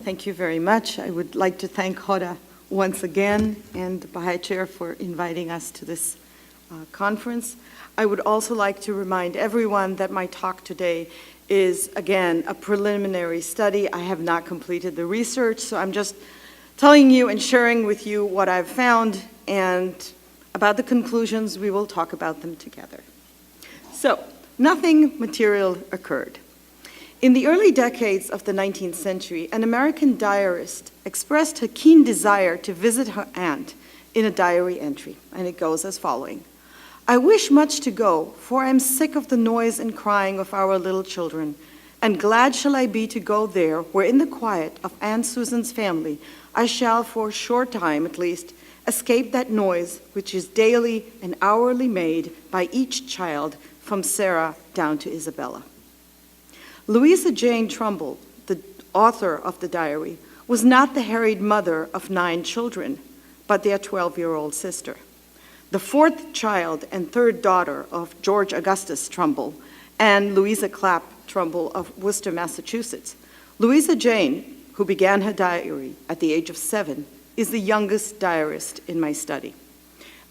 Thank you very much. I would like to thank Hoda once again and the Baha'i Chair for inviting us to this conference. I would also like to remind everyone that my talk today is, again, a preliminary study. I have not completed the research, so I'm just telling you and sharing with you what I've found, and about the conclusions, we will talk about them together. So, nothing material occurred. In the early decades of the 19th century, an American diarist expressed her keen desire to visit her aunt in a diary entry, and it goes as following. I wish much to go, for I am sick of the noise and crying of our little children, and glad shall I be to go there, where in the quiet of Aunt Susan's family, I shall, for a short time at least, escape that noise which is daily and hourly made by each child, from Sarah down to Isabella. Louisa Jane Trumbull, the author of the diary, was not the harried mother of 9 children, but their 12-year-old sister. The 4th child and 3rd daughter of George Augustus Trumbull and Louisa Clapp Trumbull of Worcester, Massachusetts. Louisa Jane, who began her diary at the age of 7, is the youngest diarist in my study.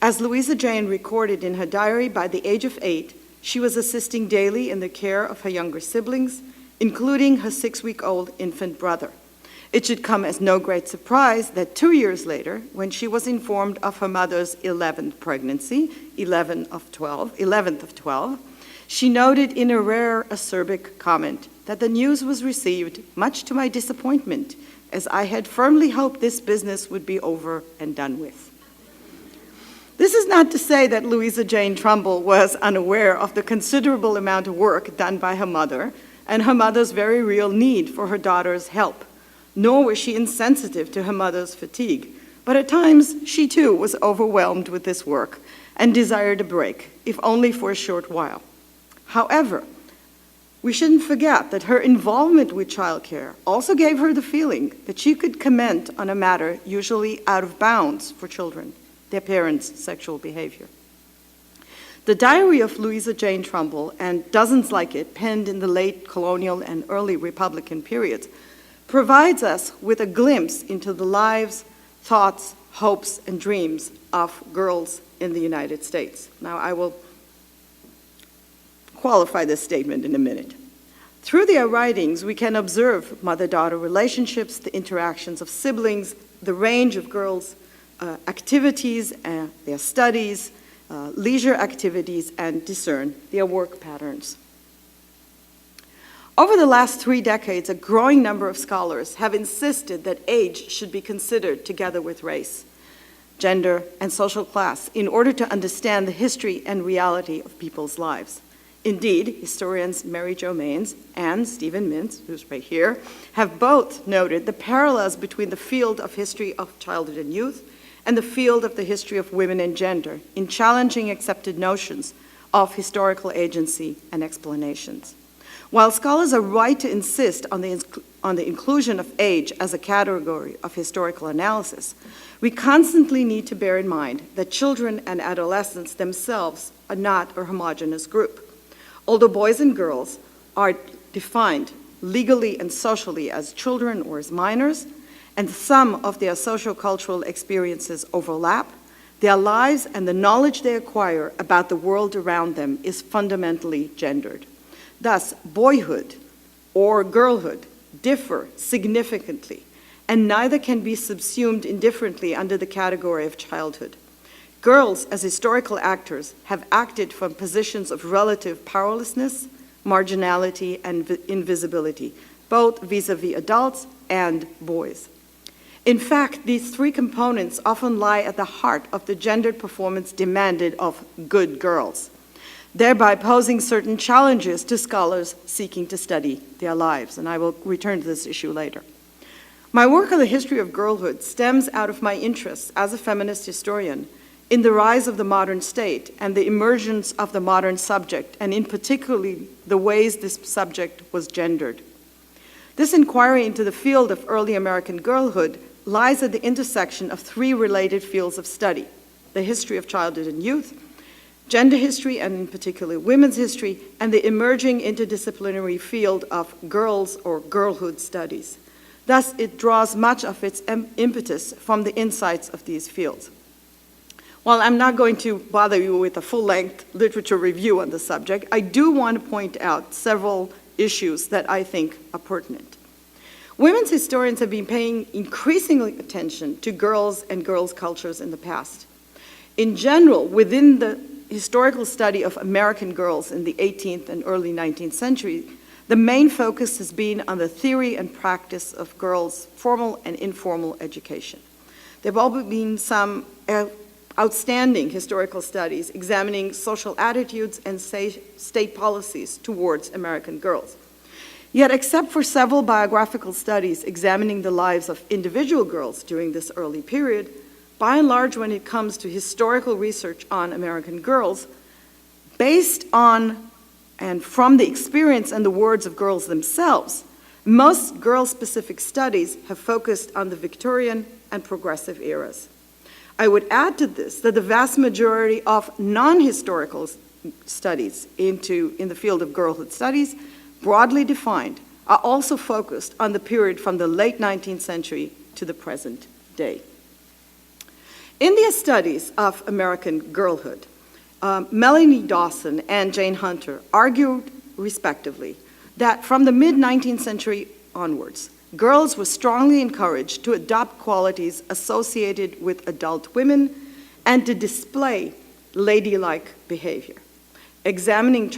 As Louisa Jane recorded in her diary, by the age of 8, she was assisting daily in the care of her younger siblings, including her 6-week-old infant brother. It should come as no great surprise that 2 years later, when she was informed of her mother's 11th pregnancy, 11th of 12, she noted in a rare acerbic comment that the news was received much to my disappointment, as I had firmly hoped this business would be over and done with. This is not to say that Louisa Jane Trumbull was unaware of the considerable amount of work done by her mother and her mother's very real need for her daughter's help, nor was she insensitive to her mother's fatigue, but at times she too was overwhelmed with this work and desired a break, if only for a short while. However, we shouldn't forget that her involvement with childcare also gave her the feeling that she could comment on a matter usually out of bounds for children, their parents' sexual behavior. The diary of Louisa Jane Trumbull, and dozens like it penned in the late colonial and early Republican periods, provides us with a glimpse into the lives, thoughts, hopes, and dreams of girls in the United States. Now, I will qualify this statement in a minute. Through their writings, we can observe mother-daughter relationships, the interactions of siblings, the range of girls' activities, their studies, leisure activities, and discern their work patterns. Over the last 3 decades, a growing number of scholars have insisted that age should be considered together with race, gender, and social class in order to understand the history and reality of people's lives. Indeed, historians Mary Jo Maines and Stephen Mintz, who's right here, have both noted the parallels between the field of history of childhood and youth and the field of the history of women and gender in challenging accepted notions of historical agency and explanations. While scholars are right to insist on the inclusion of age as a category of historical analysis, we constantly need to bear in mind that children and adolescents themselves are not a homogeneous group. Although boys and girls are defined legally and socially as children or as minors, and some of their socio-cultural experiences overlap, their lives and the knowledge they acquire about the world around them is fundamentally gendered. Thus, boyhood or girlhood differ significantly, and neither can be subsumed indifferently under the category of childhood. Girls, as historical actors, have acted from positions of relative powerlessness, marginality, and invisibility, both vis-à-vis adults and boys. In fact, these 3 components often lie at the heart of the gendered performance demanded of good girls, thereby posing certain challenges to scholars seeking to study their lives, and I will return to this issue later. My work on the history of girlhood stems out of my interests as a feminist historian in the rise of the modern state and the emergence of the modern subject, and in particularly the ways this subject was gendered. This inquiry into the field of early American girlhood lies at the intersection of 3 related fields of study: the history of childhood and youth, gender history, and in particular women's history, and the emerging interdisciplinary field of girls or girlhood studies. Thus, it draws much of its impetus from the insights of these fields. While I'm not going to bother you with a full-length literature review on the subject, I do want to point out several issues that I think are pertinent. Women's historians have been paying increasingly attention to girls and girls' cultures in the past. In general, within the historical study of American girls in the 18th and early 19th century, the main focus has been on the theory and practice of girls' formal and informal education. There have also been some outstanding historical studies examining social attitudes and state policies towards American girls. Yet, except for several biographical studies examining the lives of individual girls during this early period, by and large, when it comes to historical research on American girls, based on and from the experience and the words of girls themselves, most girl-specific studies have focused on the Victorian and progressive eras. I would add to this that the vast majority of non-historical studies in the field of girlhood studies, broadly defined, are also focused on the period from the late 19th century to the present day. In their studies of American girlhood, Melanie Dawson and Jane Hunter argued, respectively, that from the mid-19th century onwards, girls were strongly encouraged to adopt qualities associated with adult women and to display ladylike behavior. Examining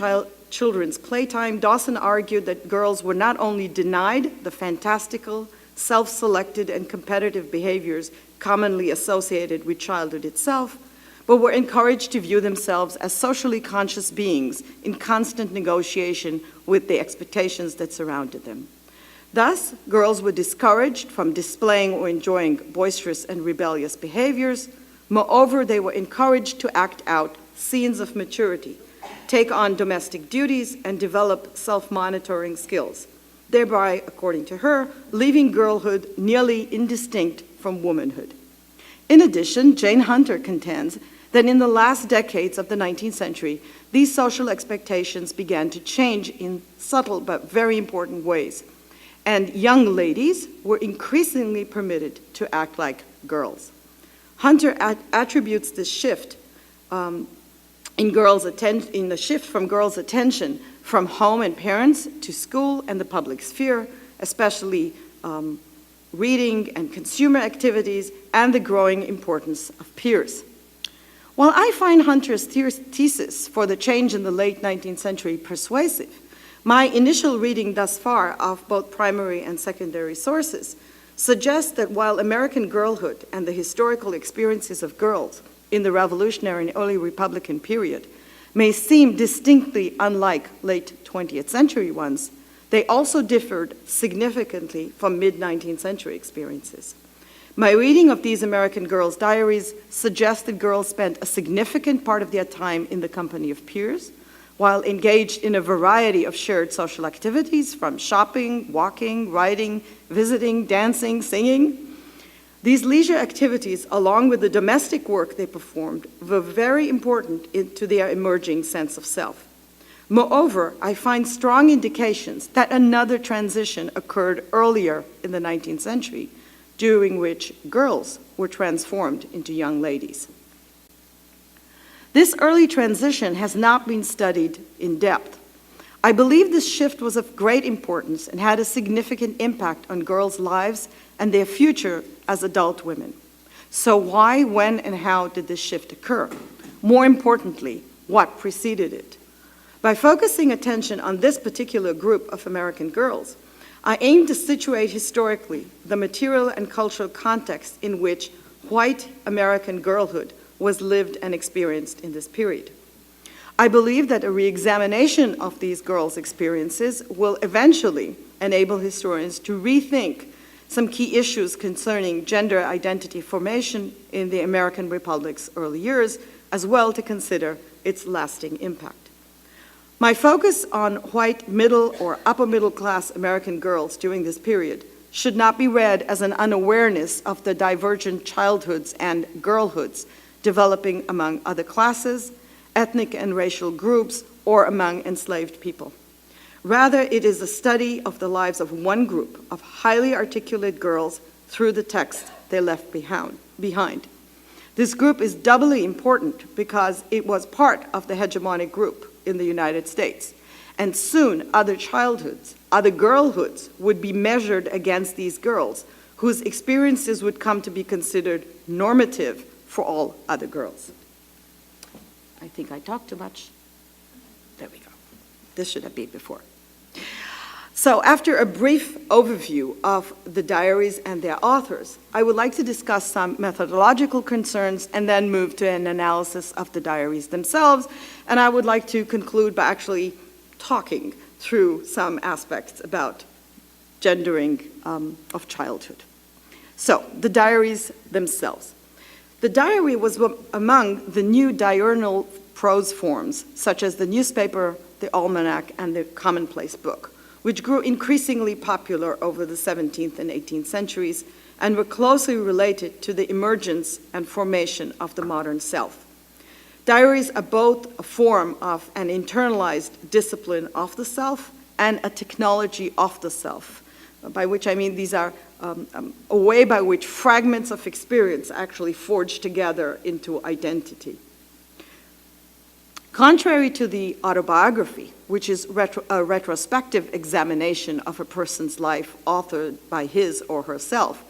children's playtime, Dawson argued that girls were not only denied the fantastical, self-selected, and competitive behaviors commonly associated with childhood itself, but were encouraged to view themselves as socially conscious beings in constant negotiation with the expectations that surrounded them. Thus, girls were discouraged from displaying or enjoying boisterous and rebellious behaviors. Moreover, they were encouraged to act out scenes of maturity, take on domestic duties, and develop self-monitoring skills, thereby, according to her, leaving girlhood nearly indistinct from womanhood. In addition, Jane Hunter contends that in the last decades of the 19th century, these social expectations began to change in subtle but very important ways, and young ladies were increasingly permitted to act like girls. Hunter attributes this shift in the shift from girls' attention from home and parents to school and the public sphere, especially reading and consumer activities, and the growing importance of peers. While I find Hunter's thesis for the change in the late 19th century persuasive, my initial reading thus far of both primary and secondary sources suggests that while American girlhood and the historical experiences of girls in the Revolutionary and early Republican period may seem distinctly unlike late 20th century ones, they also differed significantly from mid-19th century experiences. My reading of these American girls' diaries suggests that girls spent a significant part of their time in the company of peers, while engaged in a variety of shared social activities from shopping, walking, writing, visiting, dancing, singing. These leisure activities, along with the domestic work they performed, were very important to their emerging sense of self. Moreover, I find strong indications that another transition occurred earlier in the 19th century, during which girls were transformed into young ladies. This early transition has not been studied in depth. I believe this shift was of great importance and had a significant impact on girls' lives and their future as adult women. So why, when, and how did this shift occur? More importantly, what preceded it? By focusing attention on this particular group of American girls, I aim to situate historically the material and cultural context in which white American girlhood was lived and experienced in this period. I believe that a re-examination of these girls' experiences will eventually enable historians to rethink some key issues concerning gender identity formation in the American Republic's early years, as well to consider its lasting impact. My focus on white middle or upper middle class American girls during this period should not be read as an unawareness of the divergent childhoods and girlhoods developing among other classes, ethnic and racial groups, or among enslaved people. Rather, it is a study of the lives of one group of highly articulate girls through the text they left behind. This group is doubly important because it was part of the hegemonic group in the United States. And soon, other childhoods, other girlhoods would be measured against these girls, whose experiences would come to be considered normative for all other girls. I think I talked too much. There we go. This should have been before. So after a brief overview of the diaries and their authors, I would like to discuss some methodological concerns and then move to an analysis of the diaries themselves. And I would like to conclude by actually talking through some aspects about gendering of childhood. So, the diaries themselves. The diary was among the new diurnal prose forms, such as the newspaper, the almanac, and the commonplace book, which grew increasingly popular over the 17th and 18th centuries and were closely related to the emergence and formation of the modern self. Diaries are both a form of an internalized discipline of the self and a technology of the self, by which I mean these are a way by which fragments of experience actually forge together into identity. Contrary to the autobiography, which is a retrospective examination of a person's life authored by his or herself,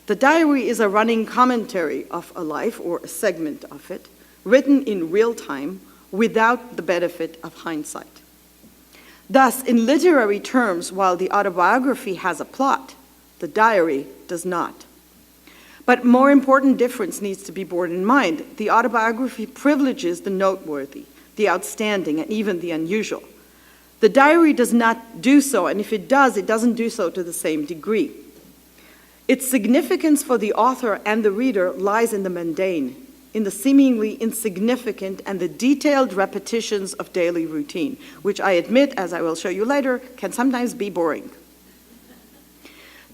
the diary is a running commentary of a life or a segment of it, written in real time without the benefit of hindsight. Thus, in literary terms, while the autobiography has a plot, the diary does not. But more important difference needs to be borne in mind. The autobiography privileges the noteworthy, the outstanding, and even the unusual. The diary does not do so, and if it does, it doesn't do so to the same degree. Its significance for the author and the reader lies in the mundane, in the seemingly insignificant and the detailed repetitions of daily routine, which I admit, as I will show you later, can sometimes be boring.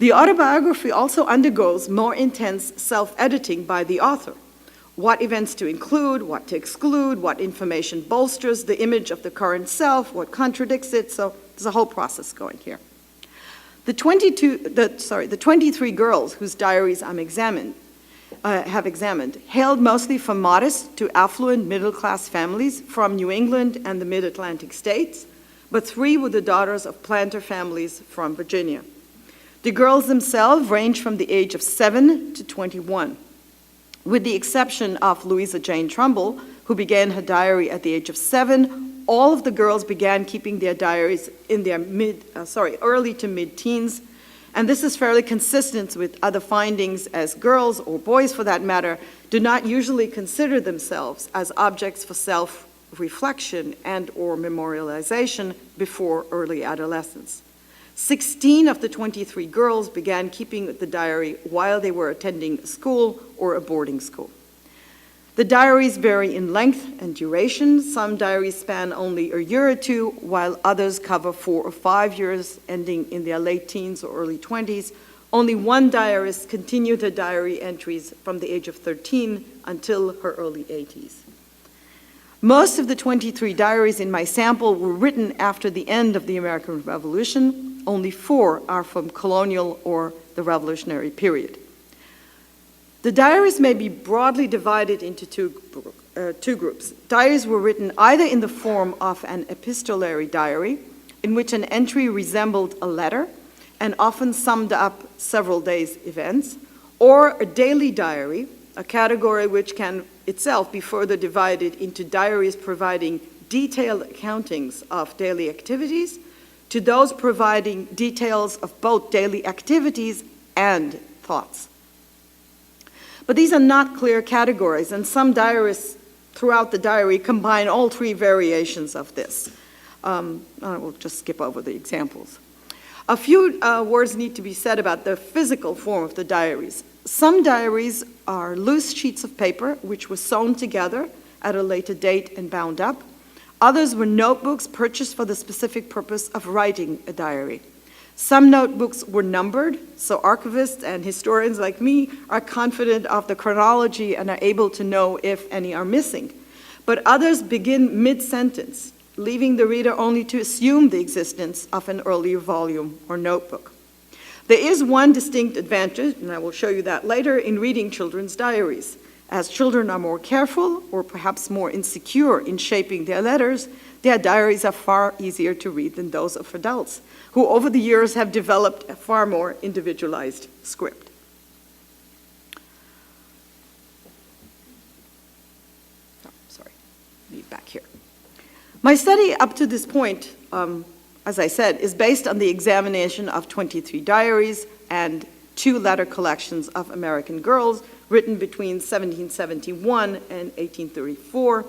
The autobiography also undergoes more intense self-editing by the author. What events to include, what to exclude, what information bolsters the image of the current self, what contradicts it, so there's a whole process going here. The 23 girls whose diaries have examined, hailed mostly from modest to affluent middle-class families from New England and the mid-Atlantic states, but 3 were the daughters of planter families from Virginia. The girls themselves range from the age of 7 to 21. With the exception of Louisa Jane Trumbull, who began her diary at the age of 7, all of the girls began keeping their diaries in their early to mid-teens, and this is fairly consistent with other findings, as girls, or boys for that matter, do not usually consider themselves as objects for self-reflection and or memorialization before early adolescence. 16 of the 23 girls began keeping the diary while they were attending school or a boarding school. The diaries vary in length and duration. Some diaries span only a year or two, while others cover 4 or 5 years, ending in their late teens or early 20s. Only one diarist continued her diary entries from the age of 13 until her early 80s. Most of the 23 diaries in my sample were written after the end of the American Revolution. Only 4 are from colonial or the revolutionary period. The diaries may be broadly divided into two groups. Diaries were written either in the form of an epistolary diary, in which an entry resembled a letter and often summed up several days' events, or a daily diary, a category which can itself be further divided into diaries providing detailed accountings of daily activities to those providing details of both daily activities and thoughts. But these are not clear categories, and some diarists throughout the diary combine all 3 variations of this. I will just skip over the examples. A few words need to be said about the physical form of the diaries. Some diaries are loose sheets of paper which were sewn together at a later date and bound up. Others were notebooks purchased for the specific purpose of writing a diary. Some notebooks were numbered, so archivists and historians like me are confident of the chronology and are able to know if any are missing. But others begin mid-sentence leaving the reader only to assume the existence of an earlier volume or notebook. There is one distinct advantage, and I will show you that later, in reading children's diaries. As children are more careful or perhaps more insecure in shaping their letters, their diaries are far easier to read than those of adults, who over the years have developed a far more individualized script. Oh, sorry, leave back here. My study up to this point, as I said, is based on the examination of 23 diaries and 2 letter collections of American girls written between 1771 and 1834.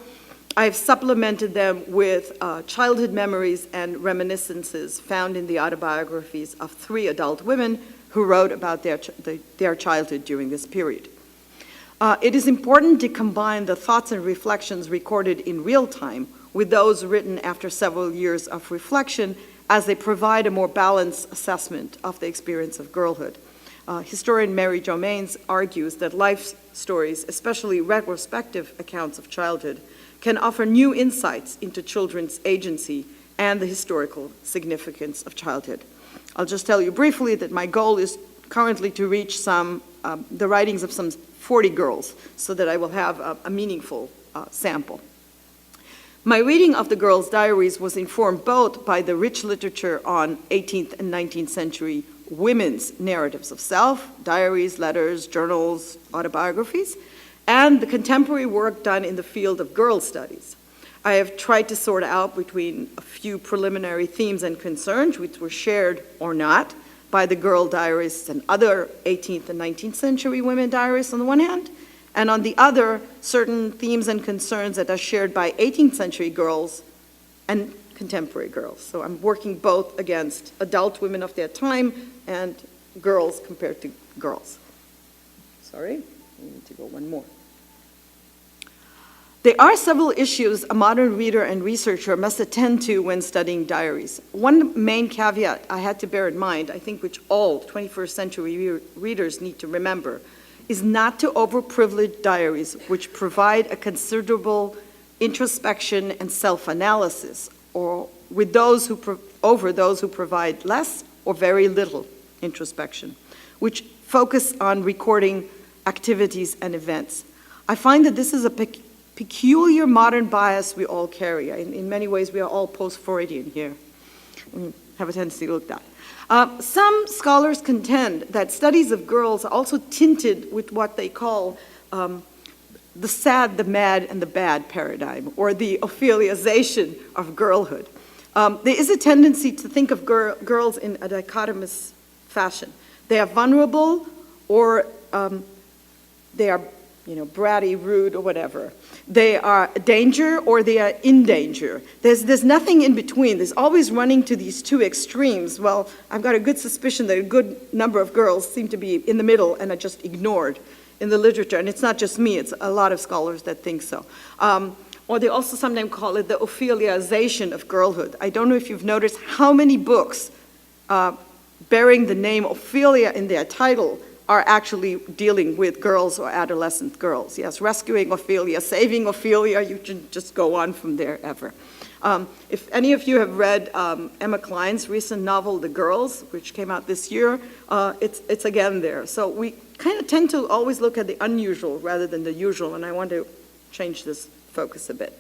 I've supplemented them with childhood memories and reminiscences found in the autobiographies of 3 adult women who wrote about their childhood during this period. It is important to combine the thoughts and reflections recorded in real time with those written after several years of reflection, as they provide a more balanced assessment of the experience of girlhood. Historian Mary Jo Maines argues that life stories, especially retrospective accounts of childhood, can offer new insights into children's agency and the historical significance of childhood. I'll just tell you briefly that my goal is currently to reach the writings of some 40 girls, so that I will have a meaningful sample. My reading of the girls' diaries was informed both by the rich literature on 18th and 19th century women's narratives of self, diaries, letters, journals, autobiographies, and the contemporary work done in the field of girl studies. I have tried to sort out between a few preliminary themes and concerns which were shared or not by the girl diarists and other 18th and 19th century women diarists on the one hand, and on the other, certain themes and concerns that are shared by 18th century girls and contemporary girls. So I'm working both against adult women of their time and girls compared to girls. Sorry, I need to go one more. There are several issues a modern reader and researcher must attend to when studying diaries. One main caveat I had to bear in mind, I think which all 21st century readers need to remember, is not to overprivilege diaries which provide a considerable introspection and self-analysis, or with those who over those who provide less or very little introspection, which focus on recording activities and events. I find that this is a peculiar modern bias we all carry. In many ways, we are all post-Freudian here. We have a tendency to look at that. Some scholars contend that studies of girls are also tinted with what they call the sad, the mad, and the bad paradigm, or the Opheliazation of girlhood. There is a tendency to think of girls in a dichotomous fashion. They are vulnerable, or they are, bratty, rude, or whatever. They are danger, or they are in danger. There's nothing in between. There's always running to these 2 extremes. Well, I've got a good suspicion that a good number of girls seem to be in the middle and are just ignored in the literature. And it's not just me, it's a lot of scholars that think so. Or they also sometimes call it the Opheliazation of girlhood. I don't know if you've noticed how many books bearing the name Ophelia in their title are actually dealing with girls or adolescent girls. Yes, Rescuing Ophelia, Saving Ophelia, you can just go on from there ever. If any of you have read Emma Klein's recent novel, The Girls, which came out this year, it's again there. So we kind of tend to always look at the unusual rather than the usual, and I want to change this focus a bit.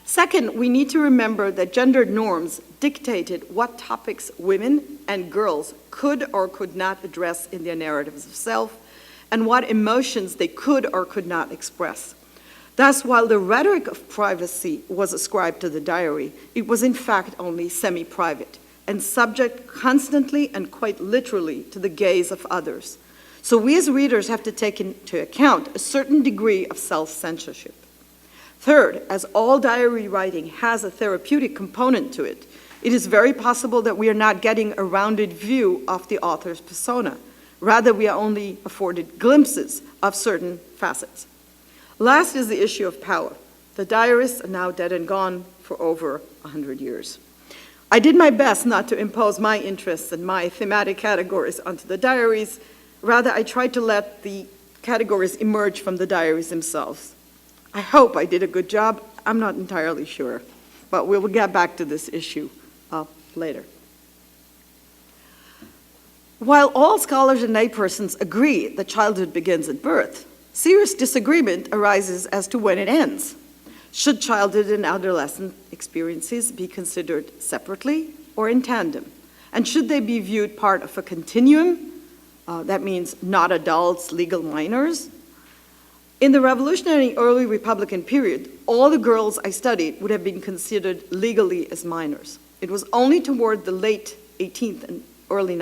Second, we need to remember that gendered norms dictated what topics women and girls could or could not address in their narratives of self, and what emotions they could or could not express. Thus, while the rhetoric of privacy was ascribed to the diary, it was in fact only semi-private, and subject constantly and quite literally to the gaze of others. So we as readers have to take into account a certain degree of self-censorship. Third, as all diary writing has a therapeutic component to it, it is very possible that we are not getting a rounded view of the author's persona. Rather, we are only afforded glimpses of certain facets. Last is the issue of power. The diarists are now dead and gone for over 100 years. I did my best not to impose my interests and my thematic categories onto the diaries. Rather, I tried to let the categories emerge from the diaries themselves. I hope I did a good job. I'm not entirely sure. but we will get back to this issue later. While all scholars and laypersons agree that childhood begins at birth, serious disagreement arises as to when it ends. Should childhood and adolescent experiences be considered separately or in tandem? And should they be viewed part of a continuum? That means not adults, legal minors. In the revolutionary early Republican period, all the girls I studied would have been considered legally as minors. It was only toward the late 19th and early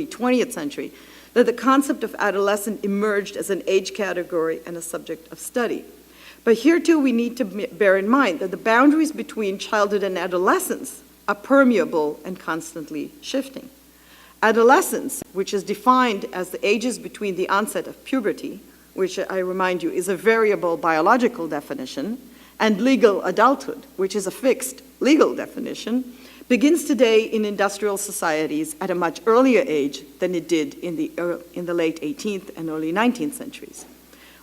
20th century that the concept of adolescent emerged as an age category and a subject of study. But here too we need to bear in mind that the boundaries between childhood and adolescence are permeable and constantly shifting. Adolescence, which is defined as the ages between the onset of puberty, which I remind you is a variable biological definition, and legal adulthood, which is a fixed legal definition, begins today in industrial societies at a much earlier age than it did in the late 18th and early 19th centuries.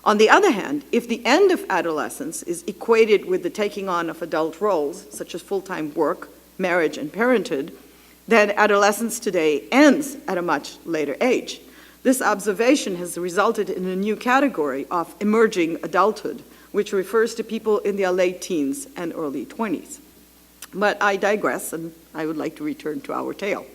On the other hand, if the end of adolescence is equated with the taking on of adult roles, such as full-time work, marriage, and parenthood, then adolescence today ends at a much later age. This observation has resulted in a new category of emerging adulthood, which refers to people in their late teens and early 20s. But I digress, and I would like to return to our tale.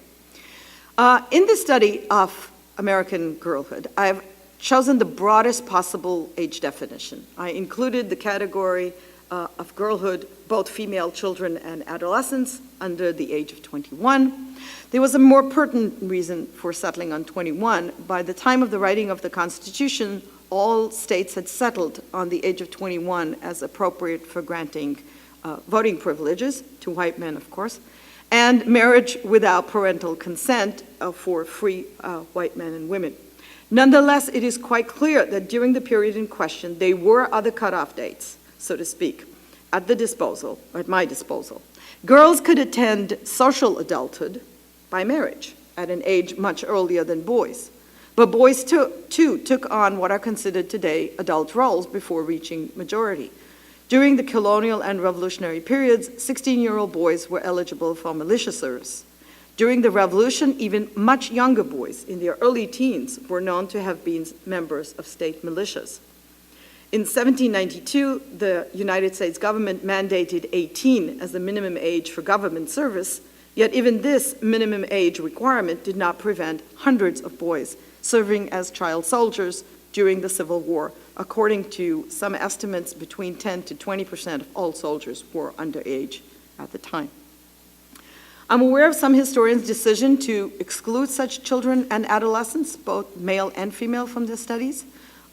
In the study of American girlhood, I have chosen the broadest possible age definition. I included the category of girlhood, both female children and adolescents under the age of 21. There was a more pertinent reason for settling on 21. By the time of the writing of the Constitution, all states had settled on the age of 21 as appropriate for granting voting privileges, to white men, of course, and marriage without parental consent for free white men and women. Nonetheless, it is quite clear that during the period in question, there were other cutoff dates, so to speak, at my disposal. Girls could attend social adulthood by marriage at an age much earlier than boys. But boys too took on what are considered today adult roles before reaching majority. During the colonial and revolutionary periods, 16-year-old boys were eligible for militia service. During the revolution, even much younger boys in their early teens were known to have been members of state militias. In 1792, the United States government mandated 18 as the minimum age for government service, yet even this minimum age requirement did not prevent hundreds of boys serving as child soldiers during the Civil War. According to some estimates, between 10 to 20% of all soldiers were underage at the time. I'm aware of some historians' decision to exclude such children and adolescents, both male and female, from their studies.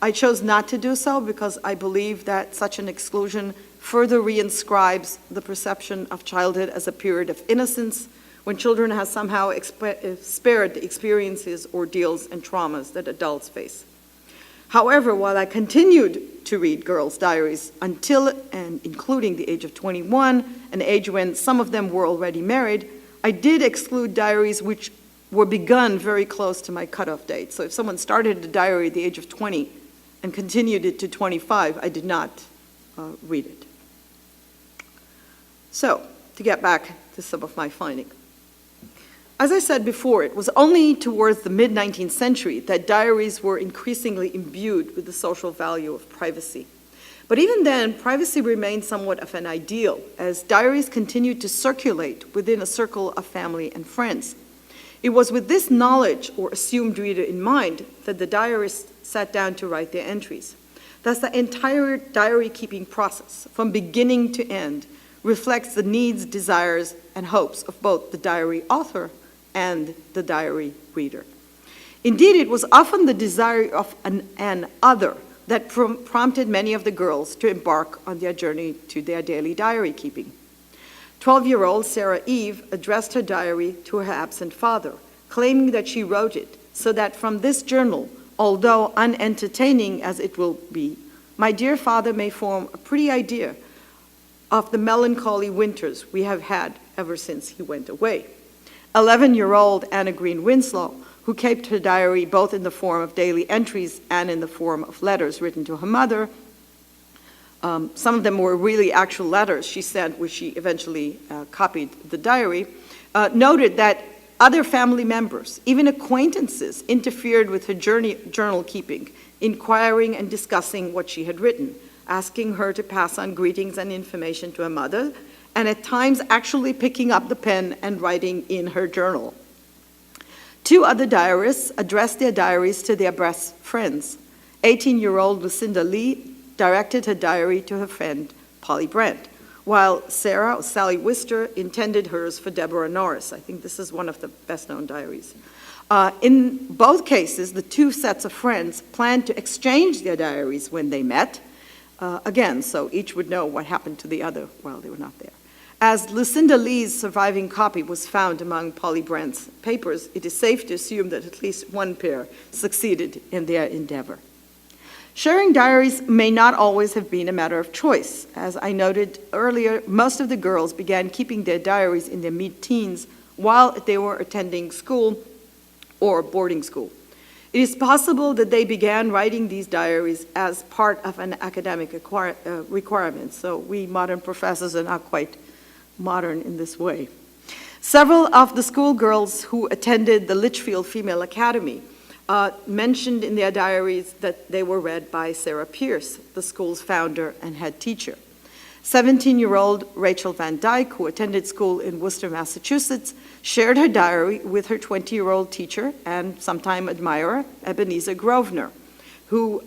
I chose not to do so because I believe that such an exclusion further reinscribes the perception of childhood as a period of innocence when children have somehow spared the experiences, ordeals, and traumas that adults face. However, while I continued to read girls' diaries until and including the age of 21, an age when some of them were already married, I did exclude diaries which were begun very close to my cutoff date. So if someone started a diary at the age of 20 and continued it to 25, I did not read it. So, to get back to some of my findings. As I said before, it was only towards the mid-19th century that diaries were increasingly imbued with the social value of privacy. But even then, privacy remained somewhat of an ideal, as diaries continued to circulate within a circle of family and friends. It was with this knowledge or assumed reader in mind that the diarists sat down to write their entries. Thus, the entire diary-keeping process, from beginning to end, reflects the needs, desires, and hopes of both the diary author and the diary reader. Indeed, it was often the desire of an other that prompted many of the girls to embark on their journey to their daily diary keeping. 12-year-old Sarah Eve addressed her diary to her absent father, claiming that she wrote it so that from this journal, although unentertaining as it will be, my dear father may form a pretty idea of the melancholy winters we have had ever since he went away. 11-year-old Anna Green Winslow, who kept her diary both in the form of daily entries and in the form of letters written to her mother, Some of them were really actual letters she sent, which she eventually copied the diary, noted that other family members, even acquaintances, interfered with her journal keeping, inquiring and discussing what she had written, asking her to pass on greetings and information to her mother, and at times actually picking up the pen and writing in her journal. 2 other diarists addressed their diaries to their best friends. 18-year-old Lucinda Lee directed her diary to her friend Polly Brent, while Sally Wister intended hers for Deborah Norris. I think this is one of the best-known diaries. In both cases, the 2 sets of friends planned to exchange their diaries when they met, again, so each would know what happened to the other while they were not there. As Lucinda Lee's surviving copy was found among Polly Brent's papers, it is safe to assume that at least one pair succeeded in their endeavor. Sharing diaries may not always have been a matter of choice. As I noted earlier, most of the girls began keeping their diaries in their mid-teens while they were attending school or boarding school. It is possible that they began writing these diaries as part of an academic requirement, so we modern professors are not quite modern in this way. Several of the schoolgirls who attended the Litchfield Female Academy mentioned in their diaries that they were read by Sarah Pierce, the school's founder and head teacher. 17-year-old Rachel Van Dyke, who attended school in Worcester, Massachusetts, shared her diary with her 20-year-old teacher and sometime admirer, Ebenezer Grosvenor, who,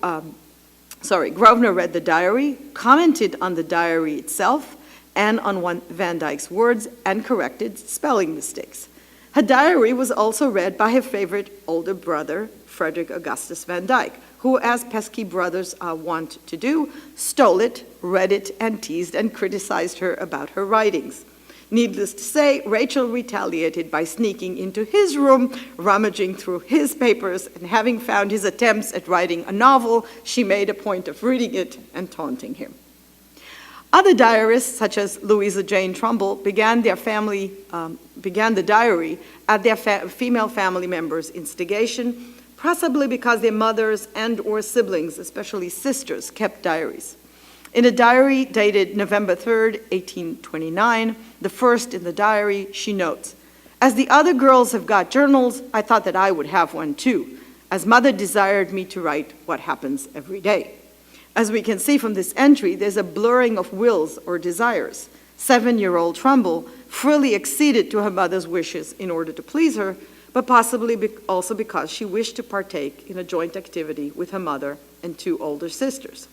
Grosvenor read the diary, commented on the diary itself, and on Van Dyke's words, and corrected spelling mistakes. Her diary was also read by her favorite older brother, Frederick Augustus Van Dyke, who, as pesky brothers are wont to do, stole it, read it, and teased and criticized her about her writings. Needless to say, Rachel retaliated by sneaking into his room, rummaging through his papers, and having found his attempts at writing a novel, she made a point of reading it and taunting him. Other diarists, such as Louisa Jane Trumbull, began the diary at their female family members' instigation, possibly because their mothers and or siblings, especially sisters, kept diaries. In a diary dated November 3rd, 1829, the first in the diary, she notes, "As the other girls have got journals, I thought that I would have one too, as mother desired me to write what happens every day." As we can see from this entry, there's a blurring of wills or desires. 7-year-old Trumbull freely acceded to her mother's wishes in order to please her, but possibly also because she wished to partake in a joint activity with her mother and 2 older sisters.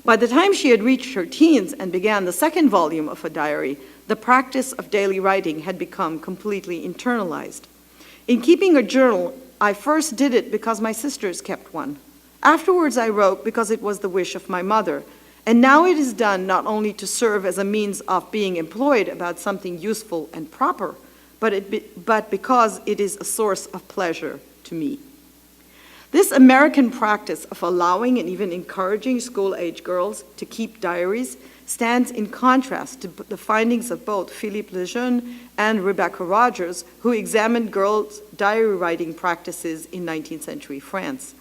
By the time she had reached her teens and began the 2nd volume of her diary, the practice of daily writing had become completely internalized. In keeping a journal, I first did it because my sisters kept one. Afterwards, I wrote because it was the wish of my mother, and now it is done not only to serve as a means of being employed about something useful and proper, but because it is a source of pleasure to me. This American practice of allowing and even encouraging school-age girls to keep diaries stands in contrast to the findings of both Philippe Lejeune and Rebecca Rogers, who examined girls' diary writing practices in 19th century France.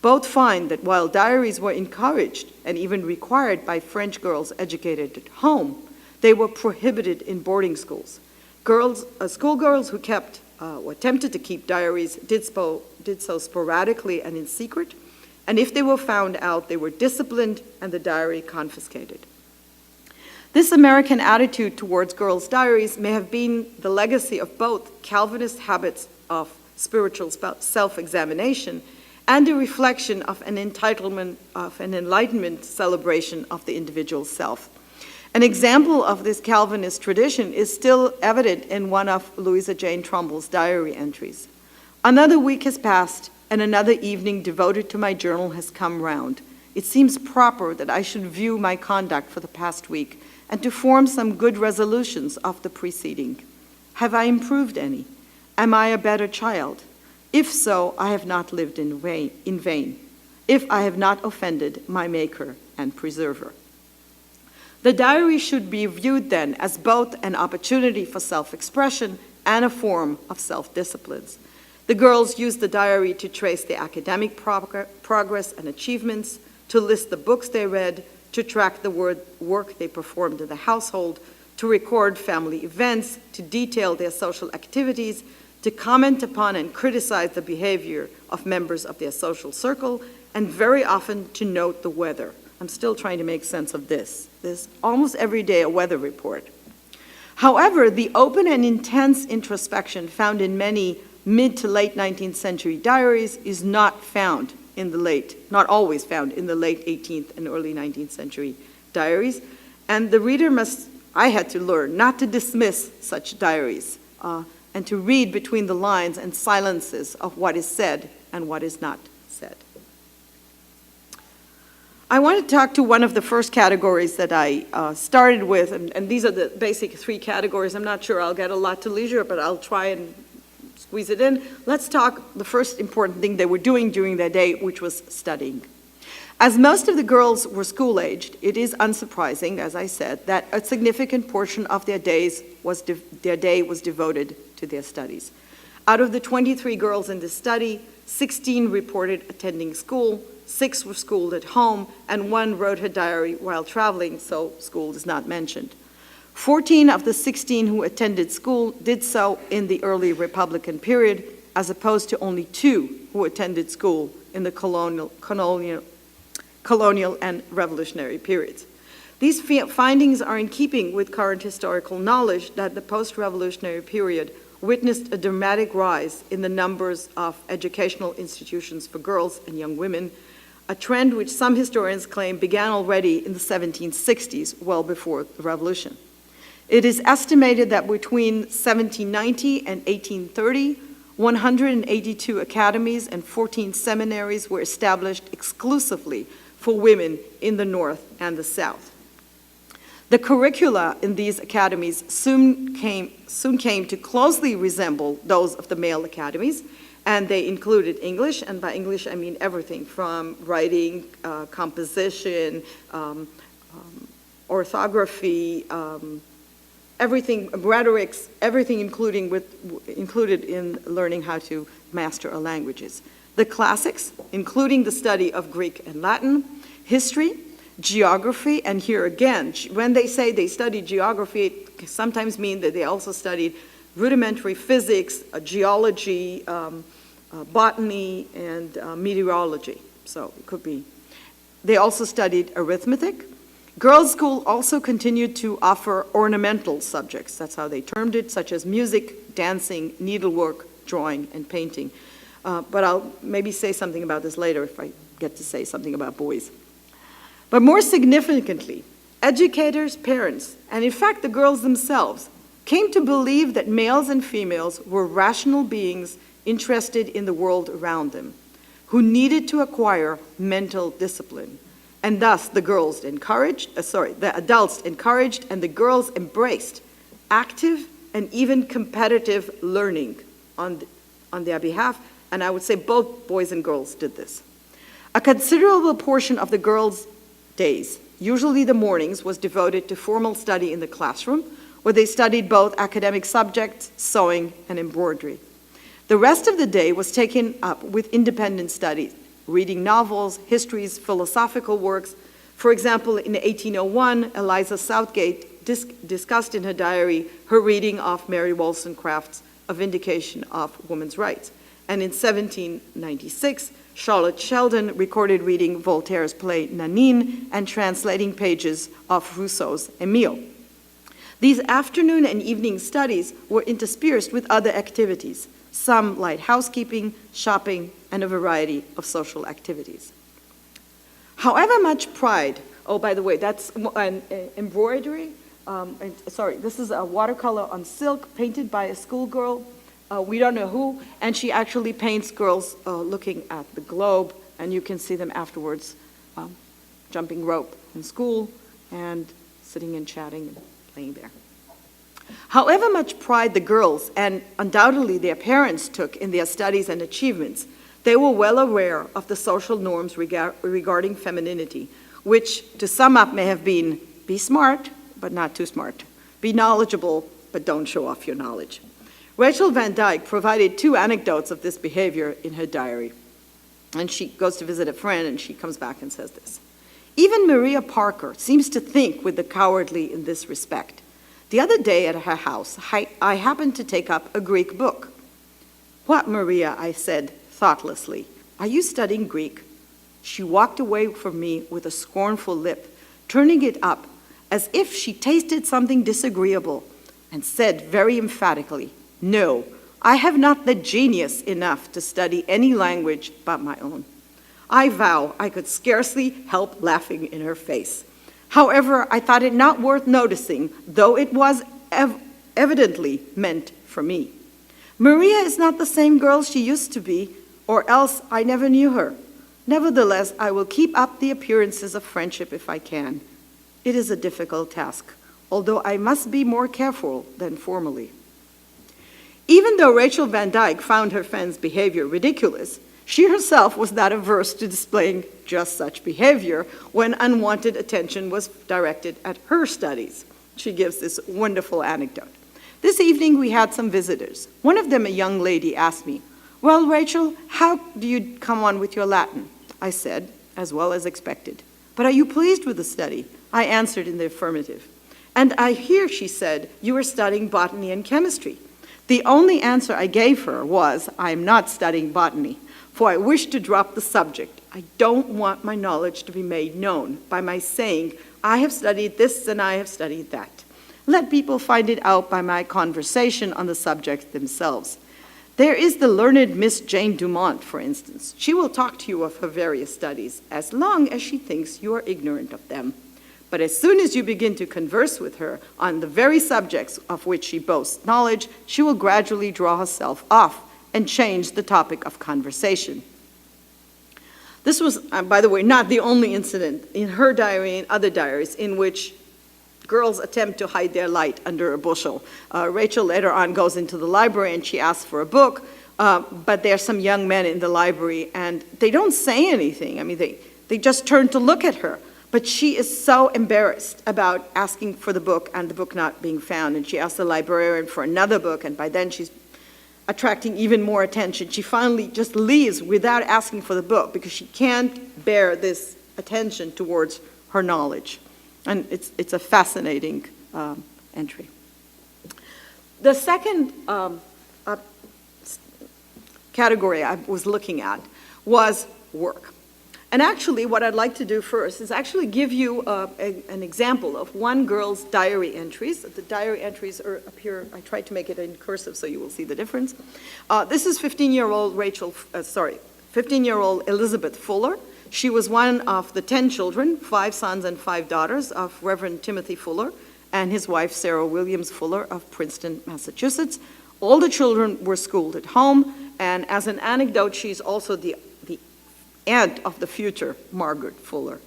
Both find that while diaries were encouraged and even required by French girls educated at home, they were prohibited in boarding schools. Schoolgirls who kept or attempted to keep diaries did so sporadically and in secret, and if they were found out, they were disciplined and the diary confiscated. This American attitude towards girls' diaries may have been the legacy of both Calvinist habits of spiritual self-examination and a reflection of an enlightenment celebration of the individual self. An example of this Calvinist tradition is still evident in one of Louisa Jane Trumbull's diary entries. "Another week has passed, and another evening devoted to my journal has come round. It seems proper that I should view my conduct for the past week and to form some good resolutions of the preceding. Have I improved any? Am I a better child? If so, I have not lived in vain, if I have not offended my Maker and Preserver." The diary should be viewed then as both an opportunity for self-expression and a form of self-disciplines. The girls used the diary to trace their academic progress and achievements, to list the books they read, to track the work they performed in the household, to record family events, to detail their social activities, to comment upon and criticize the behavior of members of their social circle, and very often to note the weather. I'm still trying to make sense of this. There's almost every day a weather report. However, the open and intense introspection found in many mid to late 19th century diaries is not always found in the late 18th and early 19th century diaries. And the reader I had to learn not to dismiss such diaries and to read between the lines and silences of what is said and what is not said. I want to talk to one of the first categories that I started with, and these are the basic three categories. I'm not sure I'll get a lot to leisure, but I'll try and squeeze it in. Let's talk the first important thing they were doing during their day, which was studying. As most of the girls were school-aged, it is unsurprising, as I said, that a significant portion of their day was devoted to their studies. Out of the 23 girls in this study, 16 reported attending school, 6 were schooled at home, and 1 wrote her diary while traveling, so school is not mentioned. 14 of the 16 who attended school did so in the early Republican period, as opposed to only 2 who attended school in the colonial and revolutionary periods. These findings are in keeping with current historical knowledge that the post-revolutionary period witnessed a dramatic rise in the numbers of educational institutions for girls and young women, a trend which some historians claim began already in the 1760s, well before the revolution. It is estimated that between 1790 and 1830, 182 academies and 14 seminaries were established exclusively for women in the North and the South. The curricula in these academies soon came to closely resemble those of the male academies, and they included English, and by English I mean everything from writing, composition, orthography, everything, rhetorics, everything included in learning how to master a languages. The classics, including the study of Greek and Latin, history, geography, and here again, when they say they studied geography, it sometimes means that they also studied rudimentary physics, geology, botany, and meteorology. So it could be. They also studied arithmetic. Girls' school also continued to offer ornamental subjects, that's how they termed it, such as music, dancing, needlework, drawing, and painting. But I'll maybe say something about this later if I get to say something about boys. But more significantly, educators, parents, and in fact the girls themselves, came to believe that males and females were rational beings interested in the world around them, who needed to acquire mental discipline. And thus the adults encouraged and the girls embraced active and even competitive learning on their behalf, and I would say both boys and girls did this. A considerable portion of the girls' days, usually the mornings, was devoted to formal study in the classroom, where they studied both academic subjects, sewing, and embroidery. The rest of the day was taken up with independent studies, reading novels, histories, philosophical works. For example, in 1801, Eliza Southgate discussed in her diary her reading of Mary Wollstonecraft's A Vindication of Women's Rights. And in 1796, Charlotte Sheldon recorded reading Voltaire's play Nanine and translating pages of Rousseau's Emile. These afternoon and evening studies were interspersed with other activities, some light housekeeping, shopping, and a variety of social activities. However much pride, oh, by the way, that's an embroidery. This is a watercolor on silk painted by a schoolgirl. We don't know who, and she actually paints girls looking at the globe, and you can see them afterwards jumping rope in school and sitting and chatting and playing there. However much pride the girls, and undoubtedly their parents, took in their studies and achievements, they were well aware of the social norms regarding femininity, which, to sum up, may have been be smart, but not too smart. Be knowledgeable, but don't show off your knowledge. Rachel Van Dyke provided 2 anecdotes of this behavior in her diary. And she goes to visit a friend, and she comes back and says this. Even Maria Parker seems to think with the cowardly in this respect. The other day at her house, I happened to take up a Greek book. "What, Maria?" I said thoughtlessly. "Are you studying Greek?" She walked away from me with a scornful lip, turning it up as if she tasted something disagreeable, and said very emphatically, "No, I have not the genius enough to study any language but my own." I vow I could scarcely help laughing in her face. However, I thought it not worth noticing, though it was evidently meant for me. Maria is not the same girl she used to be, or else I never knew her. Nevertheless, I will keep up the appearances of friendship if I can. It is a difficult task, although I must be more careful than formerly. Even though Rachel Van Dyke found her friend's behavior ridiculous, she herself was not averse to displaying just such behavior when unwanted attention was directed at her studies. She gives this wonderful anecdote. "This evening we had some visitors. One of them, a young lady, asked me, 'Well, Rachel, how do you come on with your Latin?' I said, as well as expected. 'But are you pleased with the study?' I answered in the affirmative. 'And I hear,' she said, 'you are studying botany and chemistry.' The only answer I gave her was, 'I am not studying botany, for I wish to drop the subject. I don't want my knowledge to be made known by my saying, I have studied this and I have studied that. Let people find it out by my conversation on the subject themselves. There is the learned Miss Jane Dumont, for instance. She will talk to you of her various studies, as long as she thinks you are ignorant of them. But as soon as you begin to converse with her on the very subjects of which she boasts knowledge, she will gradually draw herself off and change the topic of conversation." This was, by the way, not the only incident in her diary and other diaries in which girls attempt to hide their light under a bushel. Rachel later on goes into the library and she asks for a book, but there are some young men in the library and they don't say anything. I mean, they just turn to look at her. But she is so embarrassed about asking for the book and the book not being found. And she asks the librarian for another book, and by then she's attracting even more attention. She finally just leaves without asking for the book because she can't bear this attention towards her knowledge. And it's a fascinating entry. The second category I was looking at was work. And actually, what I'd like to do first is actually give you an example of one girl's diary entries. The diary entries are up here. I tried to make it in cursive so you will see the difference. This is 15-year-old 15-year-old Elizabeth Fuller. She was one of the 10 children, 5 sons and 5 daughters, of Reverend Timothy Fuller and his wife Sarah Williams Fuller of Princeton, Massachusetts. All the children were schooled at home, and as an anecdote, she's also the aunt of the future Margaret Fuller.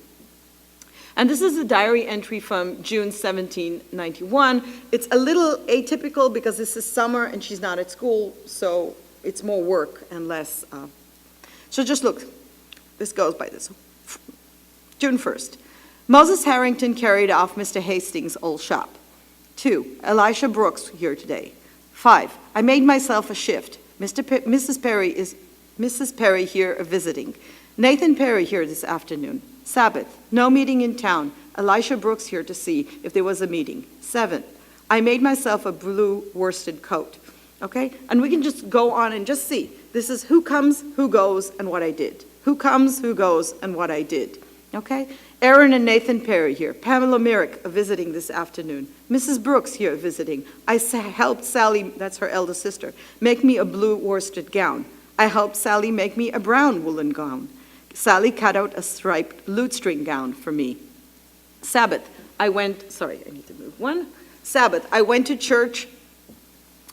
And this is a diary entry from June 1791. It's a little atypical because this is summer and she's not at school, so it's more work and less. So just look, this goes by this. June 1st, Moses Harrington carried off Mr. Hastings' old shop. 2, Elisha Brooks here today. 5, I made myself a shift. Mrs. Perry here visiting. Nathan Perry here this afternoon. Sabbath, no meeting in town. Elisha Brooks here to see if there was a meeting. 7, I made myself a blue worsted coat. Okay? And we can just go on and just see. This is who comes, who goes, and what I did. Who comes, who goes, and what I did. Okay? Aaron and Nathan Perry here. Pamela Merrick visiting this afternoon. Mrs. Brooks here visiting. I helped Sally, that's her eldest sister, make me a blue worsted gown. I helped Sally make me a brown woolen gown. Sally cut out a striped lutestring gown for me. Sabbath, I went to church.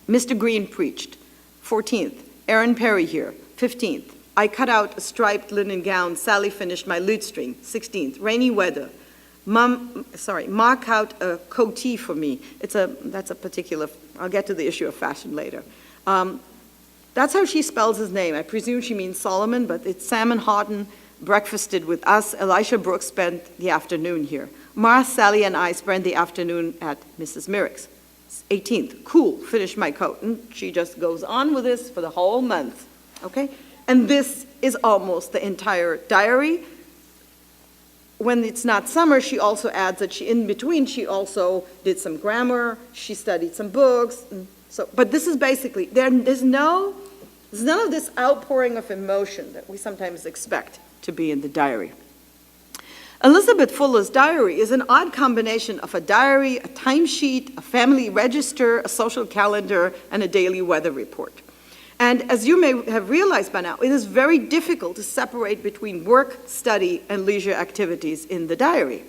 Mr. Green preached. 14th, Aaron Perry here. 15th, I cut out a striped linen gown. Sally finished my lutestring. 16th, rainy weather. Mark out a coatee for me. That's a particular, I'll get to the issue of fashion later. That's how she spells his name. I presume she means Solomon, but it's Salmon Houghton breakfasted with us. Elisha Brooks spent the afternoon here. Ma, Sally, and I spent the afternoon at Mrs. Merrick's. 18th, cool, finished my coat. And she just goes on with this for the whole month, okay? And this is almost the entire diary. when it's not summer, she also adds that in between, she also did some grammar, she studied some books. But this is basically, there's none of this outpouring of emotion that we sometimes expect to be in the diary. Elizabeth Fuller's diary is an odd combination of a diary, a timesheet, a family register, a social calendar, and a daily weather report. And as you may have realized by now, it is very difficult to separate between work, study, and leisure activities in the diary.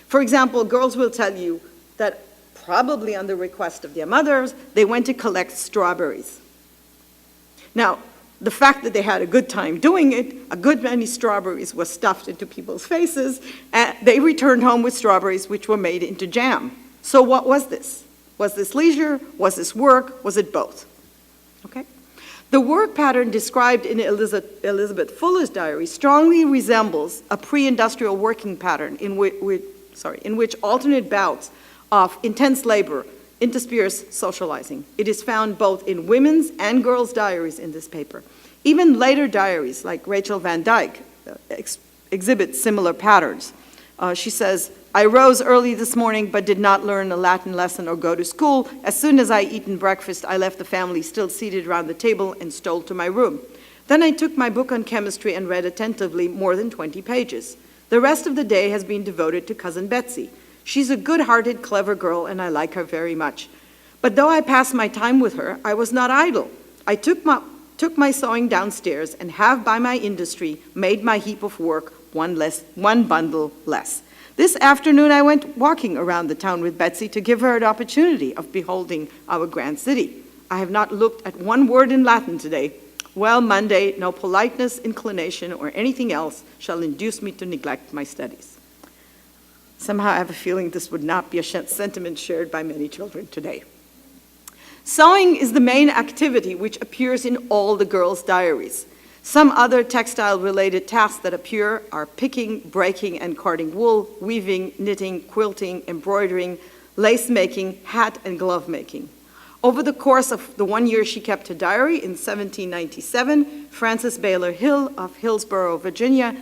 For example, girls will tell you that probably on the request of their mothers, they went to collect strawberries. Now, the fact that they had a good time doing it, a good many strawberries were stuffed into people's faces, and they returned home with strawberries which were made into jam. So what was this? Was this leisure? Was this work? Was it both? Okay? The work pattern described in Elizabeth Fuller's diary strongly resembles a pre-industrial working pattern in which alternate bouts of intense labor intersperse socializing. It is found both in women's and girls' diaries in this paper. Even later diaries, like Rachel Van Dyke, exhibit similar patterns. She says, I rose early this morning but did not learn a Latin lesson or go to school. As soon as I eaten breakfast, I left the family still seated around the table and stole to my room. Then I took my book on chemistry and read attentively more than 20 pages. The rest of the day has been devoted to Cousin Betsy. She's a good-hearted, clever girl, and I like her very much. But though I passed my time with her, I was not idle. I took my sewing downstairs and have, by my industry, made my heap of work one bundle less. This afternoon I went walking around the town with Betsy to give her an opportunity of beholding our grand city. I have not looked at one word in Latin today. Well, Monday, no politeness, inclination, or anything else shall induce me to neglect my studies. Somehow I have a feeling this would not be a sentiment shared by many children today. Sewing is the main activity which appears in all the girls' diaries. Some other textile-related tasks that appear are picking, breaking, and carding wool, weaving, knitting, quilting, embroidering, lace making, hat and glove making. Over the course of the 1 year she kept her diary in 1797, Frances Baylor Hill of Hillsborough, Virginia,